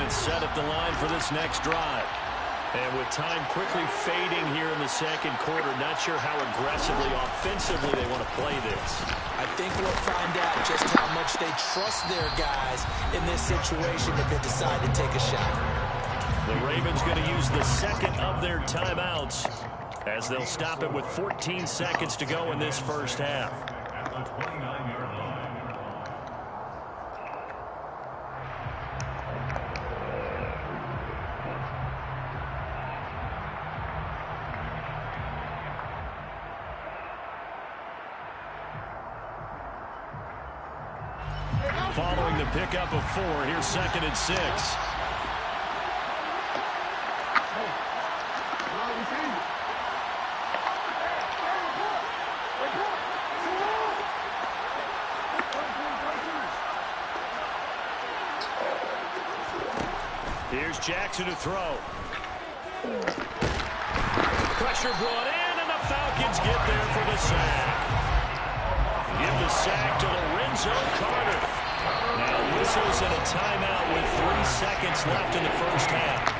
Set at the line for this next drive. And with time quickly fading here in the second quarter, not sure how aggressively, offensively they want to play this. I think we'll find out just how much they trust their guys in this situation if they decide to take a shot. The Ravens going to use the second of their timeouts as they'll stop it with 14 seconds to go in this first half. At the 29-yard line. Following the pickup of 4, here's 2nd and 6. Here's Jackson to throw. Pressure brought in, and the Falcons get there for the sack. Give the sack to Lorenzo Carter. Now whistles and a timeout with 3 seconds left in the first half.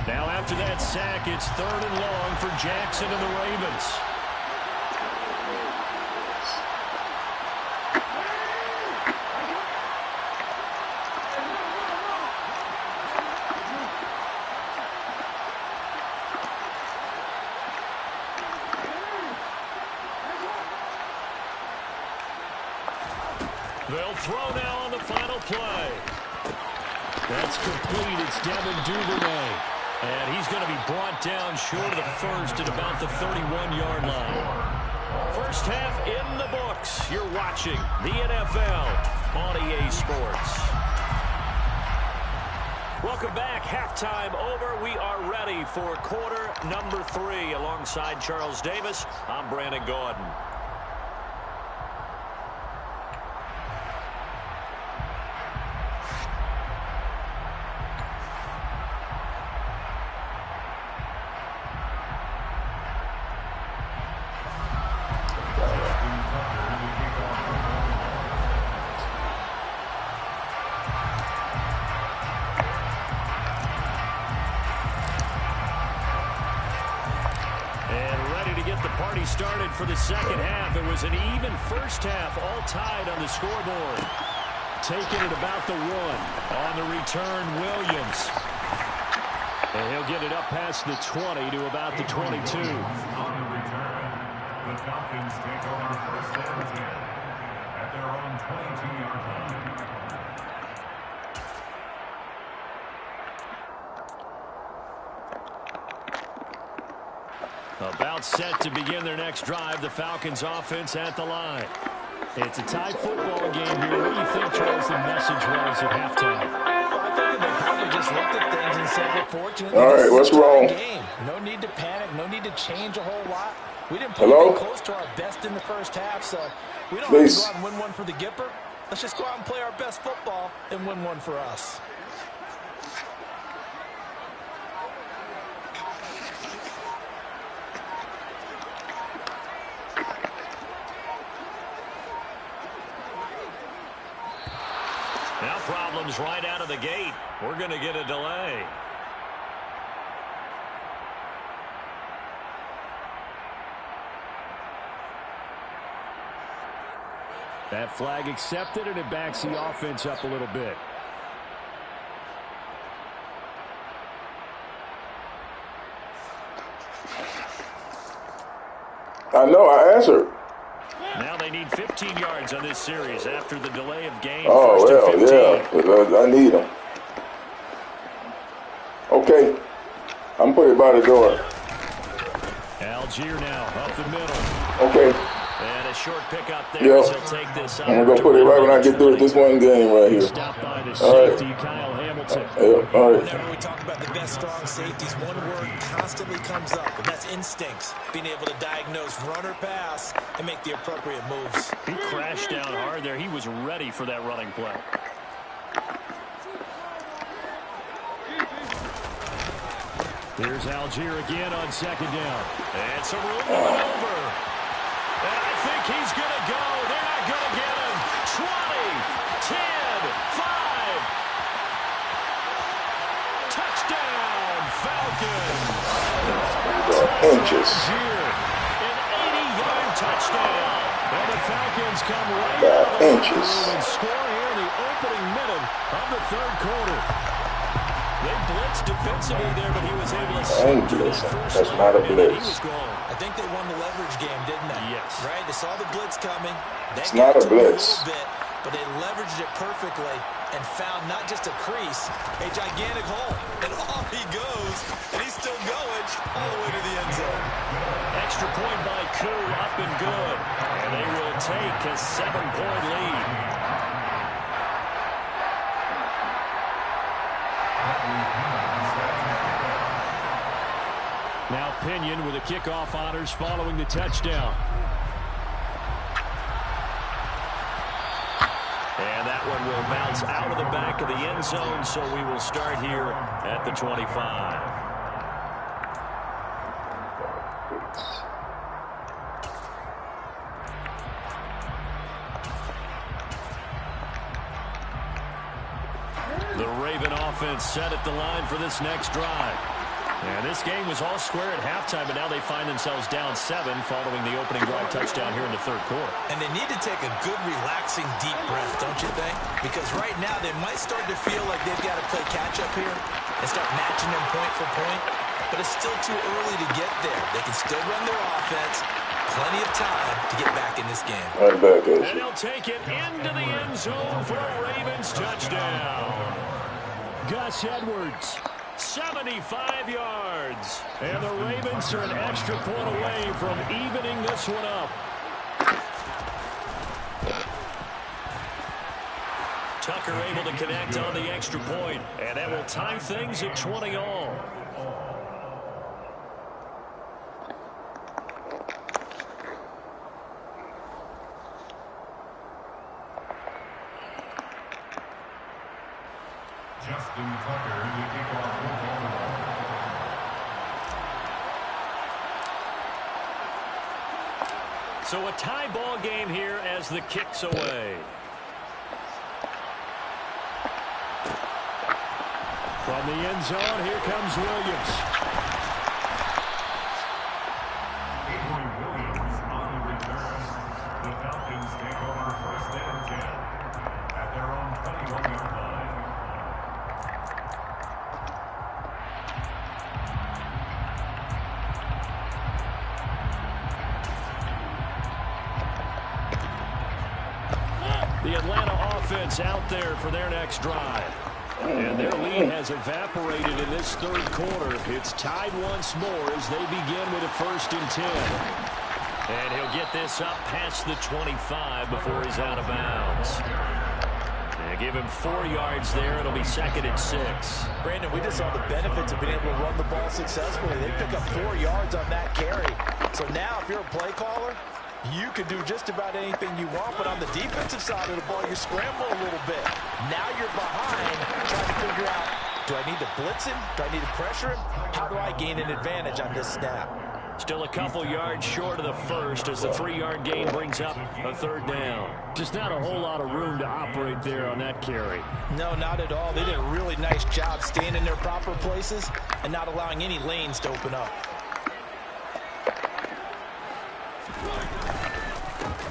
Now after that sack, it's 3rd and long for Jackson and the Ravens. They'll throw now on the final play. That's complete. It's Devin Duvernay. And he's going to be brought down short of the first at about the 31-yard line. First half in the books. You're watching the NFL on EA Sports. Welcome back. Halftime over. We are ready for quarter number 3. Alongside Charles Davis, I'm Brandon Gordon. Started for the second half. It was an even first half, all tied on the scoreboard. Taking it about the 1. On the return, Williams. And he'll get it up past the 20 to about the 22. On the return, the Falcons take over first and 10 at their own 22-yard line. About set to begin their next drive. The Falcons offense at the line. It's a tie football game here. What do you think, Charles, the message was at halftime? I think they probably just looked at things and said, we're fortunate. All right, what's wrong? Game. No need to panic. No need to change a whole lot. We didn't play anything close to our best in the first half, so we don't have to go out and win one for the Gipper. Let's just go out and play our best football and win one for us. Now problems right out of the gate. We're going to get a delay. That flag accepted, and it backs the offense up a little bit. I know, I answered. Now they need 15 yards on this series after the delay of game. Oh, well, yeah. I need them. Okay. I'm putting it by the door. Algier now up the middle. Okay. And a short pick up there. Yeah. He'll take this I'm going to put it right when I get through with this one game right here. Stopped by the safety, Kyle Hamilton. Yeah, all right. Whenever we talk about the best strong safeties, one word constantly comes up, and that's instincts. Being able to diagnose run or pass and make the appropriate moves. He crashed down hard there. He was ready for that running play. Here's Algier again on second down. And some room to maneuver. And I think he's going to go. They're not going to get him. 20, 10, 5. Touchdown, Falcons. Inches. An 80-yard touchdown. And the Falcons come right By out of the inches. and score here in the opening minute of the third quarter. They blitzed defensively there, but he was able to slip through that first That's not a line, and blitz. he was gone. I think they won the leverage game, didn't they? Yes. Right? They saw the blitz coming. They It's not a got to it blitz. little bit, but they leveraged it perfectly and found not just a crease, a gigantic hole. And off he goes, and he's still going all the way to the end zone. Extra point by Koo, up and good. And they will take a 7-point lead. Now Pinion with the kickoff honors following the touchdown. And that one will bounce out of the back of the end zone, so we will start here at the 25. The Raven offense set at the line for this next drive. And this game was all square at halftime, but now they find themselves down 7 following the opening drive touchdown here in the third quarter. And they need to take a good, relaxing, deep breath, don't you think? Because right now they might start to feel like they've got to play catch-up here and start matching them point for point. But it's still too early to get there. They can still run their offense. Plenty of time to get back in this game. And they'll take it into the end zone for a Ravens touchdown. Gus Edwards, 75 yards. And the Ravens are an extra point away from evening this one up. Tucker able to connect on the extra point, and that will tie things at 20 all. Justin Tucker, the kickoff football. So a tie ball game here as the kick's away. From the end zone, here comes Williams. Williams on the return. The Falcons take over 1st and 10 at their own 21-yard line. The Atlanta offense out there for their next drive. And their lead has evaporated in this third quarter. It's tied once more as they begin with a 1st and 10. And he'll get this up past the 25 before he's out of bounds. And give him 4 yards there. It'll be 2nd and 6. Brandon, we just saw the benefits of being able to run the ball successfully. They pick up 4 yards on that carry. So now if you're a play caller, you can do just about anything you want, but on the defensive side of the ball, you scramble a little bit. Now you're behind, trying to figure out, do I need to blitz him? Do I need to pressure him? How do I gain an advantage on this snap? Still a couple yards short of the first as the 3-yard gain brings up a 3rd down. Just not a whole lot of room to operate there on that carry. No, not at all. They did a really nice job staying in their proper places and not allowing any lanes to open up.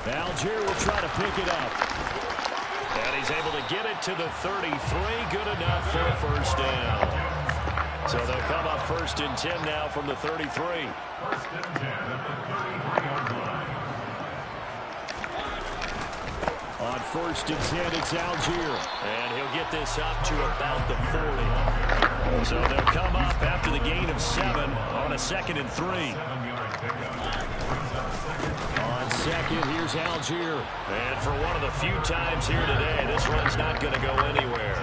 Algier will try to pick it up. And he's able to get it to the 33. Good enough for a 1st down. So they'll come up 1st and 10 now from the 33. 1st and 10 at the 33-yard line. On 1st and 10, it's Algier. And he'll get this up to about the 40. So they'll come up after the gain of 7 on a 2nd and 3. 7-yard pickup. On 2nd, here's Algier. And for one of the few times here today, this run's not going to go anywhere.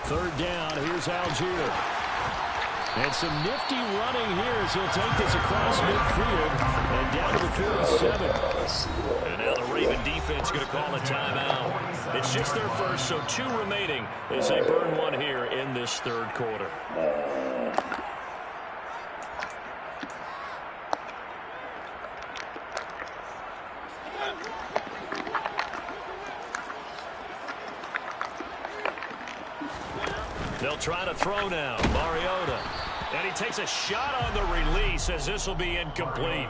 3rd down, here's Algier. And some nifty running here as he'll take this across midfield and down to the 47. And now the Raven defense going to call a timeout. It's just their first, so 2 remaining as they burn one here in this 3rd quarter. They'll try to throw now. Mariota. And he takes a shot on the release as this will be incomplete.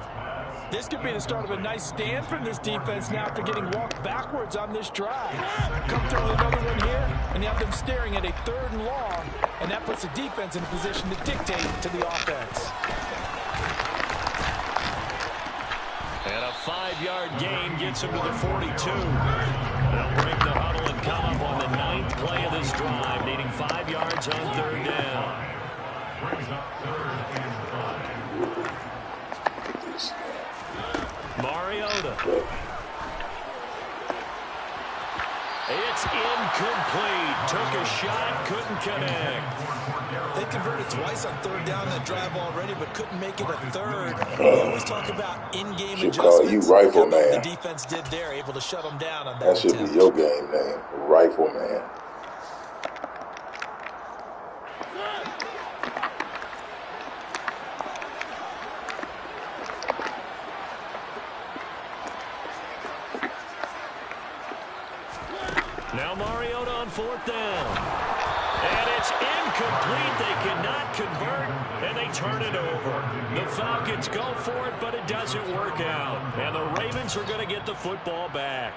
This could be the start of a nice stand from this defense now after getting walked backwards on this drive. Come through with another one here, and you have them staring at a 3rd and long, and that puts the defense in a position to dictate to the offense. And a 5-yard gain gets him to the 42. They'll break the huddle and come up on the 9th play of this drive, needing 5 yards on 3rd down. Brings up 3rd and 5. Mariota. It's incomplete. Took a shot, couldn't connect. They converted twice on third down that drive already, but couldn't make it a third. We always talk about in-game adjustments. Call you Rifleman. The defense did there, able to shut them down on that That should attempt. be your game name, Rifleman. Now Mariota on fourth down. And it's incomplete. They cannot convert, and they turn it over. The Falcons go for it, but it doesn't work out. And the Ravens are going to get the football back.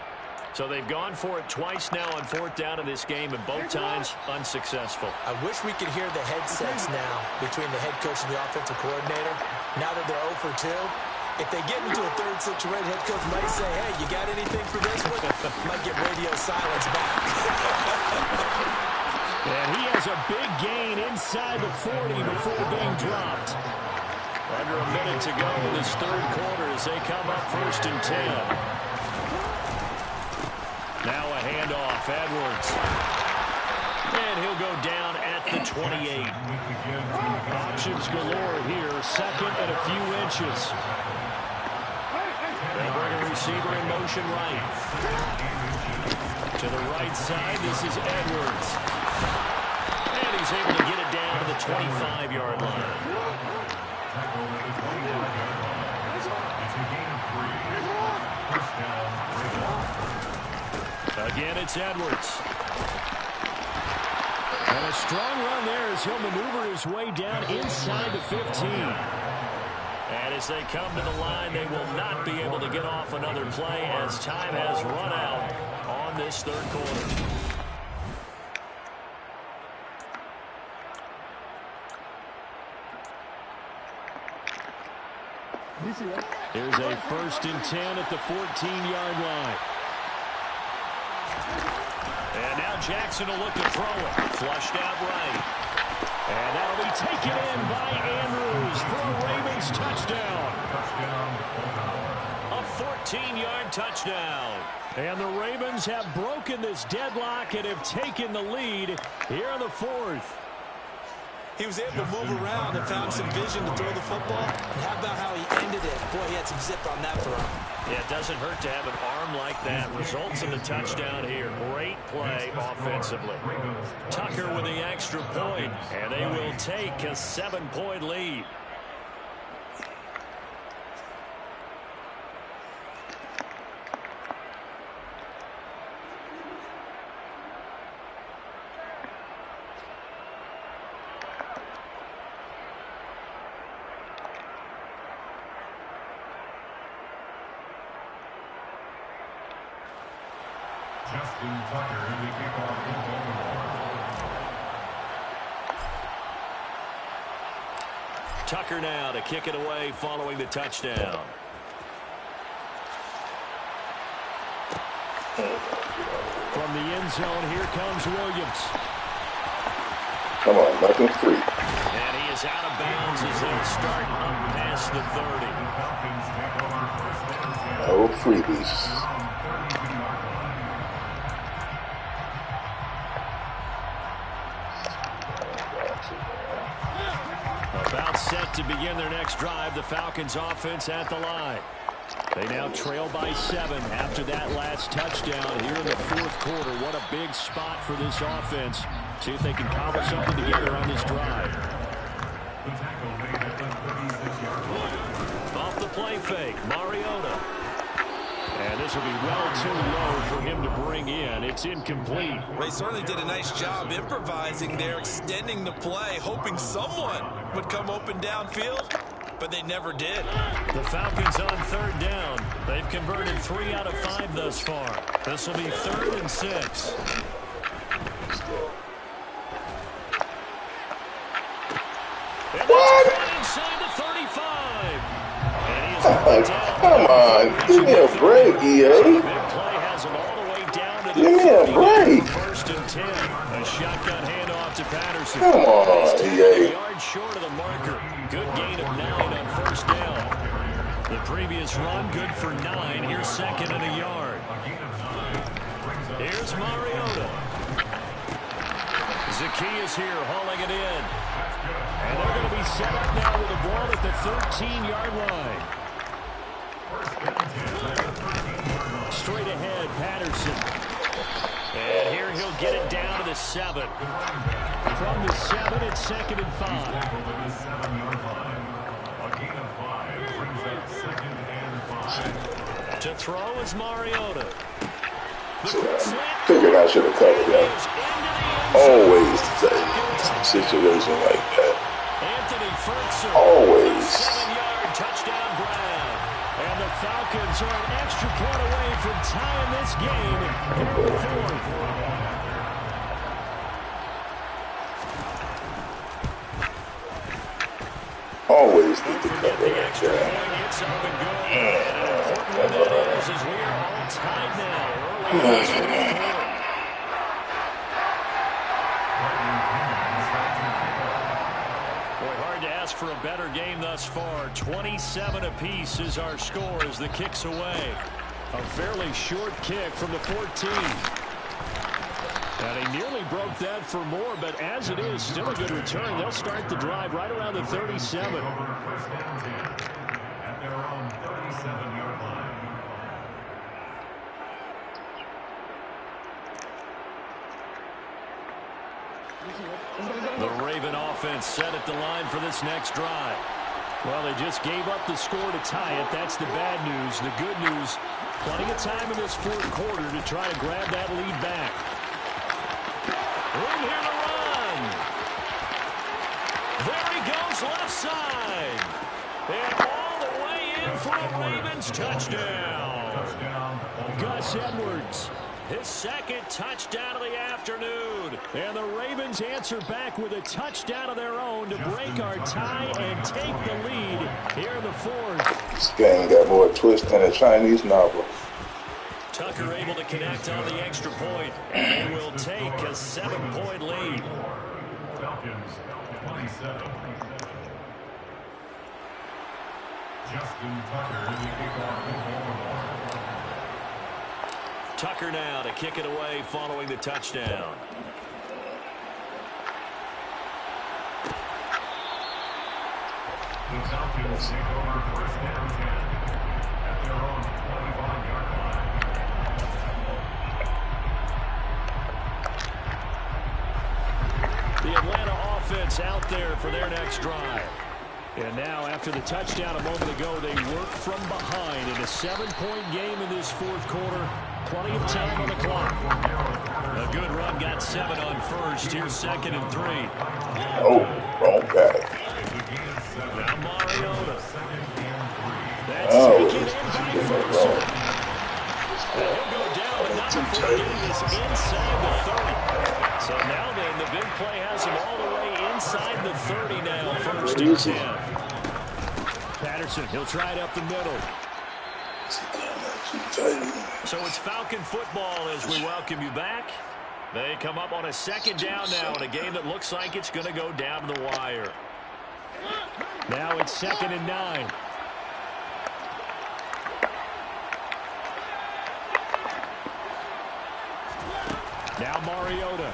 So they've gone for it twice now on fourth down in this game, and both times unsuccessful. I wish we could hear the headsets now between the head coach and the offensive coordinator. Now that they're 0 for 2. If they get into a third situation, head coach might say, hey, you got anything for this one? Might get radio silence back. And he has a big gain inside the 40 before being dropped. Under a minute to go in this third quarter as they come up 1st and 10. Now a handoff, Edwards. And he'll go down at the 28. Options galore here, second and a few inches. They bring a receiver in motion right. To the right side, this is Edwards. And he's able to get it down to the 25-yard line. Again, it's Edwards. And a strong run there as he'll maneuver his way down inside the 15. And as they come to the line, they will not be able to get off another play as time has run out on this third quarter. Here's a 1st and 10 at the 14-yard line. And now Jackson will look to throw it. Flushed out right. And that'll be taken in by Andrews for a Ravens touchdown. A 14-yard touchdown. And the Ravens have broken this deadlock and have taken the lead here in the 4th. He was able to move around and found some vision to throw the football. And how about how he ended it? Boy, he had some zip on that throw. Yeah, it doesn't hurt to have an arm like that. Results in the touchdown here. Great play offensively. Tucker with the extra point, and they will take a 7-point lead. Tucker now to kick it away following the touchdown. From the end zone, here comes Williams. Come on, nothing free. And he is out of bounds as they'll start up past the 30. No freebies. About set to begin their next drive, the Falcons offense at the line. They now trail by 7 after that last touchdown here in the 4th quarter. What a big spot for this offense. See if they can cobble something together on this drive. Off the play fake, Mariota. And this will be well too low for him to bring in. It's incomplete. They certainly did a nice job improvising there, extending the play, hoping someone would come open downfield, but they never did. The Falcons on 3rd down. They've converted 3 out of 5 thus far. This will be 3rd and 6. And what? Inside the 35. Come on, give me a break, EA. Give me a break. 1st and 10. A shotgun handoff to Patterson. Come on, EA. A yard short of the marker. Good gain of 9 on 1st down. The previous run good for 9. Here's 2nd and a yard. Here's Mariota. Zacchaeus here hauling it in. And they're going to be set up now with the ball at the 13-yard line. Straight ahead, Patterson. And here he'll get it down to the 7. From the 7, it's 2nd and 5. To throw is Mariota. Figured I should have covered that. Always some situation like that. Always. 7-yard touchdown grab. And the Falcons are an extra point away from tying this game here in the 4th. Always need to cover that. It's up and good. And an important one that is, as we are all tied now early in this 4th quarter. Boy, hard to ask for a better game thus far. 27 apiece is our score as the kick's away. A fairly short kick from the 14. And he nearly broke that for more, but as it is, still a good return. They'll start the drive right around the 37. At their own 37-yard line. The Raven offense set at the line for this next drive. Well, they just gave up the score to tie it. That's the bad news. The good news, plenty of time in this 4th quarter to try to grab that lead back. Room here to run. There he goes left side. And all the way in for a Ravens touchdown. Gus Edwards, his 2nd touchdown of the afternoon. And the Ravens answer back with a touchdown of their own to break our tie and take the lead here in the 4th. This game got more twist than a Chinese novel. Tucker able to connect on the extra point, and they will take a 7-point lead. Falcons, 27. Justin Tucker to kick off the ball. Tucker now to kick it away following the touchdown. The Falcons take over 1st down 10 at their own 25-yard line. The Atlanta offense out there for their next drive. And now, after the touchdown a moment ago, they work from behind in a 7-point game in this 4th quarter. Plenty of time on the clock. A good run got 7 on first. Here's 2nd and 3. Oh, wrong guy. Now Mariota. That's taken in by Ferguson. He'll go down, but not before getting this inside the 30. So now then, the big play has him all the way inside the 30 now. 1st and 10. Patterson, he'll try it up the middle. So it's Falcon football as we welcome you back. They come up on a 2nd down now in a game that looks like it's going to go down to the wire. Now it's 2nd and 9. Now Mariota.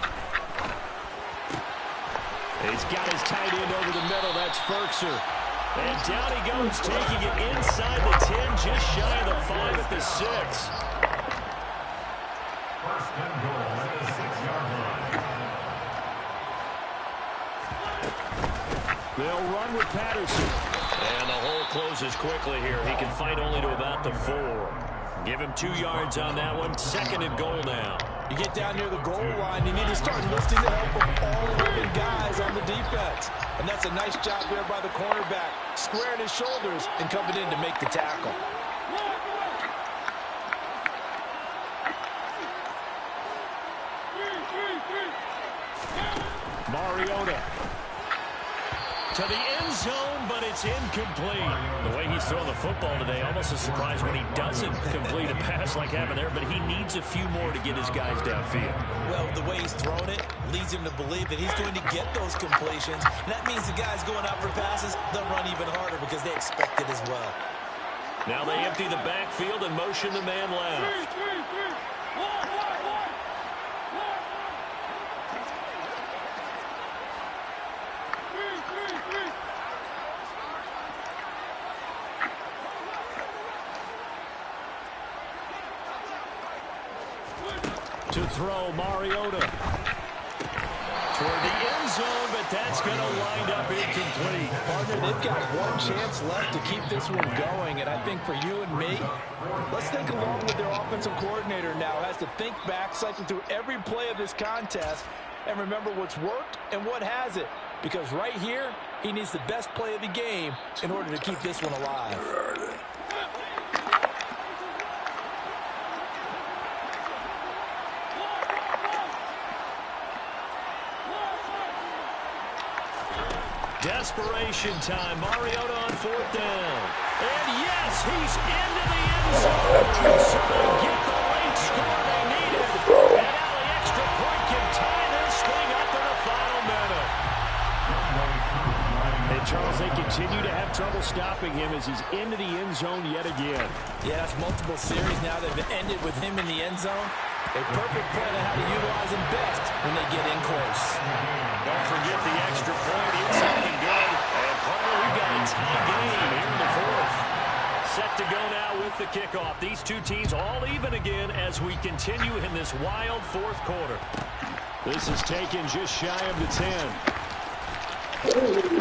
He's got his tight end over the middle. That's Ferkser. And down he goes, taking it inside the 10, just shy of the 5 at the 6. 1st and goal at the 6-yard line. They'll run with Patterson. And the hole closes quickly here. He can fight only to about the 4. Give him 2 yards on that one. 2nd and goal now. You get down near the goal line, you need to start listing the help of all 11 guys on the defense. And that's a nice job there by the cornerback, squaring his shoulders and coming in to make the tackle. Mariota to the end zone, but it's incomplete. The way he's throwing the football today, almost a surprise when he doesn't complete a pass like happened there, but he needs a few more to get his guys downfield. Well, the way he's thrown it leads him to believe that he's going to get those completions. And that means the guys going out for passes, they'll run even harder because they expect it as well. Now they empty the backfield and motion the man left. throw, Mariota. Toward the end zone, but that's going to wind up incomplete. Partner, they've got one chance left to keep this one going, and I think for you and me, let's think along with their offensive coordinator now. Has to think back, cycle through every play of this contest, and remember what's worked and what hasn't. Because right here, he needs the best play of the game in order to keep this one alive. Desperation time. Mariota on 4th down. And yes, he's into the end zone. So they get the late score they needed. And now the extra point can tie this thing up in the final minute. And Charles, they continue to have trouble stopping him as he's into the end zone yet again. Yeah, that's multiple series now. They've ended with him in the end zone. A perfect plan on how to utilize him best when they get in close. Don't forget the extra point. It's looking good. And partner, we've got a tie game here in the 4th. Set to go now with the kickoff. These two teams all even again as we continue in this wild 4th quarter. This is taken just shy of the 10.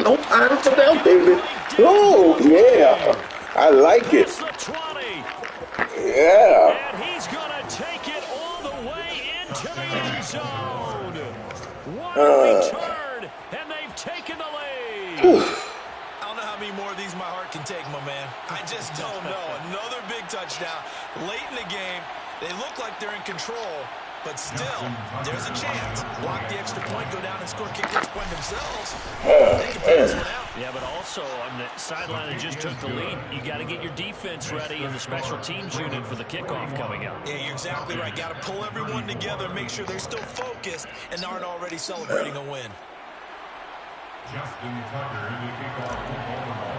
No time for them, David. Oh, yeah. I like it. Yeah. And he's going to take it all the way into the end zone. What a return, and they've taken the lead. I don't know how many more of these my heart can take, my man. I just don't know. Another big touchdown. Late in the game, they look like they're in control, but still, there's a chance. Block the extra point, go down and score, kick the extra point themselves. They can play this one out. Yeah, but also on the sideline that just took the lead, you got to get your defense ready and the special teams unit for the kickoff coming up. Yeah, you're exactly right. Got to pull everyone together, make sure they're still focused and aren't already celebrating a win. Justin Tucker in the kickoff for Baltimore.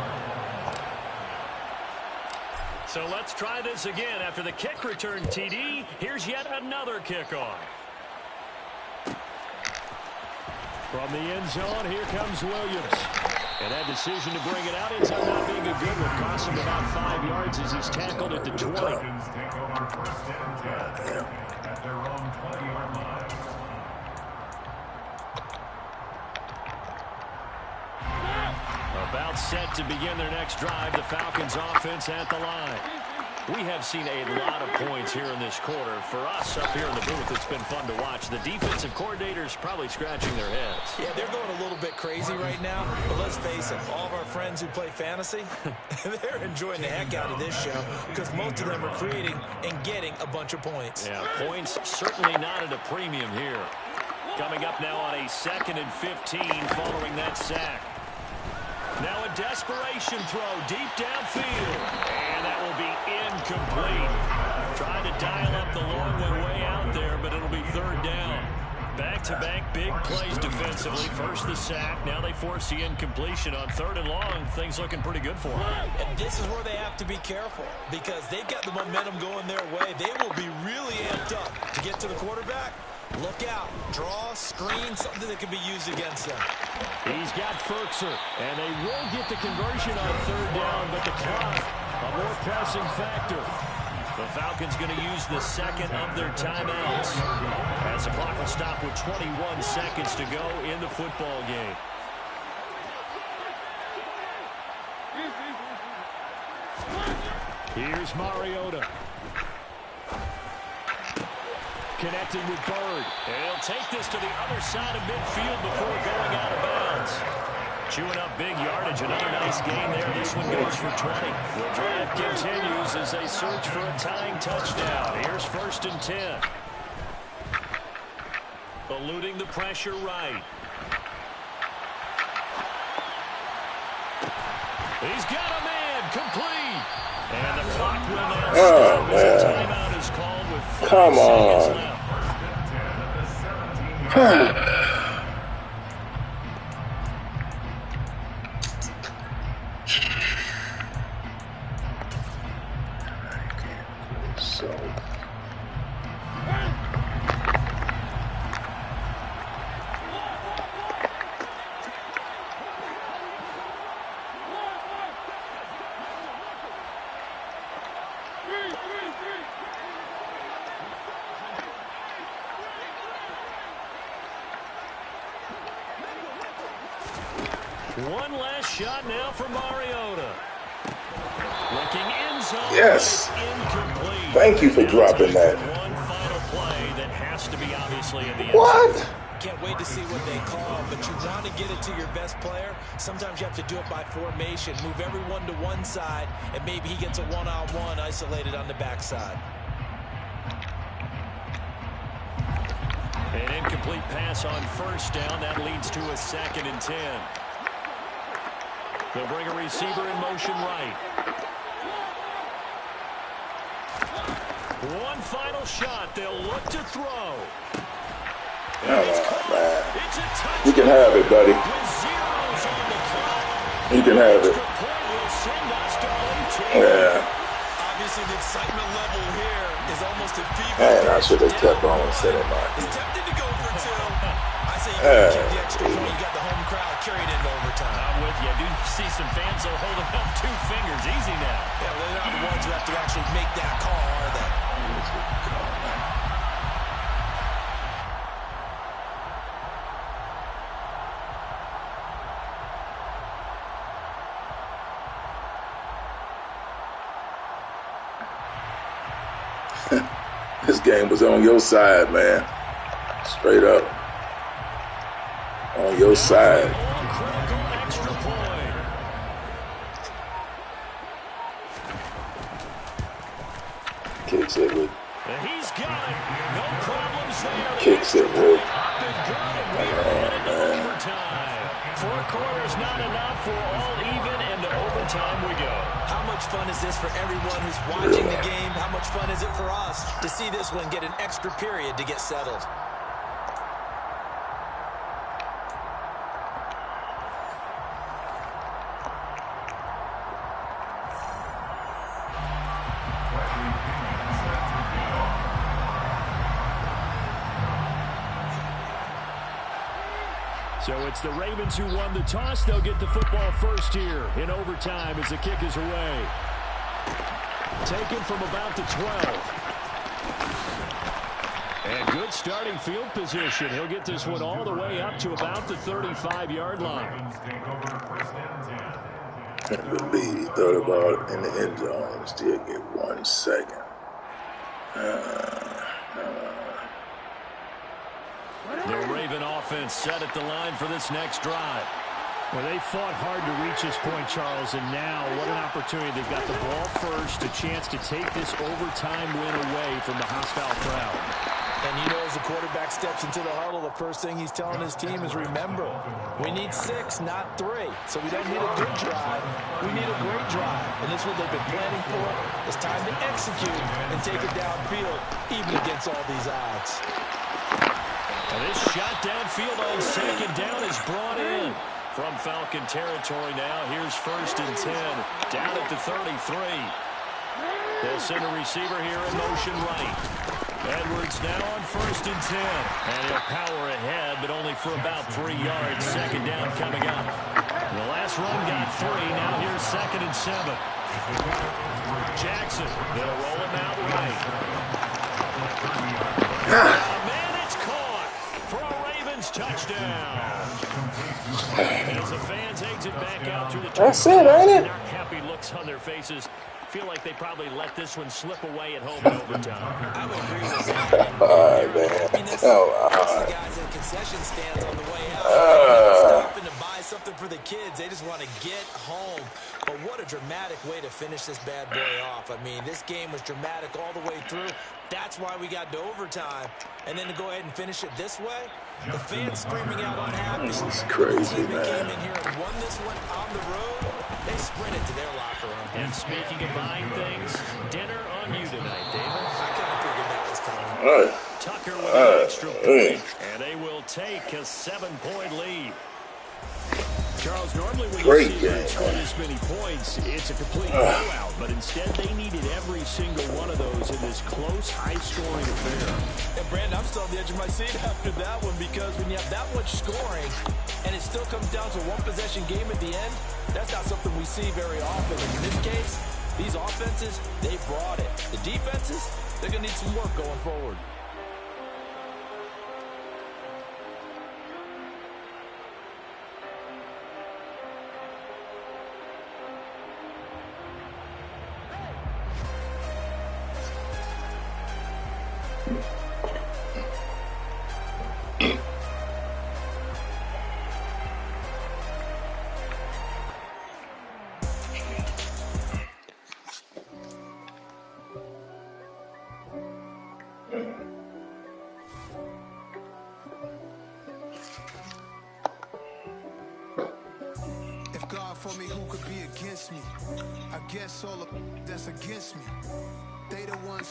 So let's try this again. After the kick return TD, here's yet another kickoff. From the end zone, here comes Williams. And that decision to bring it out ends up not being a good one. Cost him about 5 yards as he's tackled at the 20. Take over 1st and 10 at their own 20-yard line. About set to begin their next drive, the Falcons offense at the line. We have seen a lot of points here in this quarter. For us up here in the booth, it's been fun to watch. The defensive coordinators probably scratching their heads. Yeah, they're going a little bit crazy right now. But let's face it, all of our friends who play fantasy, they're enjoying the heck out of this show because most of them are creating and getting a bunch of points. Yeah, points certainly not at a premium here. Coming up now on a 2nd and 15 following that sack. Now a desperation throw deep downfield. And that will be incomplete. Trying to dial up the long one way out there, but it'll be 3rd down. Back-to-back big plays defensively. First the sack. Now they force the incompletion on 3rd and long. Things looking pretty good for them. And this is where they have to be careful because they've got the momentum going their way. They will be really amped up to get to the quarterback. Look out. Draw, screen, something that can be used against them. He's got Ferkser, and they will get the conversion on 3rd down, but the clock, a more pressing factor. The Falcons going to use the 2nd of their timeouts as the clock will stop with 21 seconds to go in the football game. Here's Mariota. Connecting with Bird. And he'll take this to the other side of midfield before going out of bounds. Chewing up big yardage. Another nice gain there. This one goes for 20. The drive continues as they search for a tying touchdown. Here's 1st and 10. Eluding the pressure right. He's got a man complete. And the clock will now stop as a timeout is called with 5 seconds left. One last shot now for Mariota. Looking in zone. Yes. Incomplete. Thank you for dropping that. One final play that has to be obviously in the end What? zone. Can't wait to see what they call, but you want to get it to your best player. Sometimes you have to do it by formation. Move everyone to one side, and maybe he gets a one-on-one isolated on the backside. An incomplete pass on first down. That leads to a 2nd and 10. They'll bring a receiver in motion right. One final shot. They'll look to throw. Man. You can have it, buddy. You can have it. Yeah. Obviously, the excitement level here is almost a fever. Man, I should have kept on and said it, man. He's tempted to go for 2. I say you got to keep the extra point. You got the home crowd carried into overtime. I'm with you. I do see some fans that hold up 2 fingers. Easy now. Yeah, well, they're not the ones who have to actually make that call, are they? This game was on your side, man. Straight up. On your side. Kicks it with. He's got it. No problems there. Kicks it with. Overtime. 4 quarters not enough. We're all even, and to overtime we go. How much fun is this for everyone who's watching the game? How much fun is it for us to see this one get an extra period to get settled? So it's the Ravens who won the toss. They'll get the football first here in overtime as the kick is away. Taken from about the 12. And good starting field position. He'll get this one all the way up to about the 35-yard line. Can't believe he throw the ball in the end zone and still get 1 second. The Raven offense set at the line for this next drive. Well, they fought hard to reach this point, Charles, and now what an opportunity. They've got the ball first, a chance to take this overtime win away from the hostile crowd. And you know, as the quarterback steps into the huddle, the first thing he's telling his team is, remember, we need 6, not 3. So we don't need a good drive. We need a great drive. And this is what they've been planning for. It's time to execute and take it downfield, even against all these odds. And this shot downfield on 2nd down is brought in from Falcon territory now. Here's 1st and 10, down at the 33. They'll send a receiver here in motion right. Edwards now on 1st and 10. And he'll power ahead, but only for about 3 yards. 2nd down coming up. The last run got 3. Now here's 2nd and 7. Jackson, they'll roll him out right. Man, it's caught for a Ravens touchdown. As the fans exit back out through the That's it, ain't it? Happy looks on their faces. Feel like they probably let this one slip away at home in overtime. I would agree with that. Man. The guys in concession stands on the way out. Stopping to buy something for the kids. They just want to get home. But what a dramatic way to finish this bad boy off. I mean, this game was dramatic all the way through. That's why we got to overtime. And then to go ahead and finish it this way, the fans screaming out unhappy. This is crazy, the team that man. came in here and won this one on the road, they sprinted to their locker room. And speaking of buying things, dinner on you tonight, David. I kind of figured that was coming. Tucker with an extra point, and they will take a 7-point lead. Charles, normally when you see them score this many points, it's a complete blowout, but instead they needed every single one of those in this close, high-scoring affair. And Brandon, I'm still on the edge of my seat after that one, because when you have that much scoring and it still comes down to a one-possession game at the end, that's not something we see very often. And in this case, these offenses, they brought it. The defenses, they're going to need some work going forward. God for me, who could be against me? I guess all the that's against me. They the ones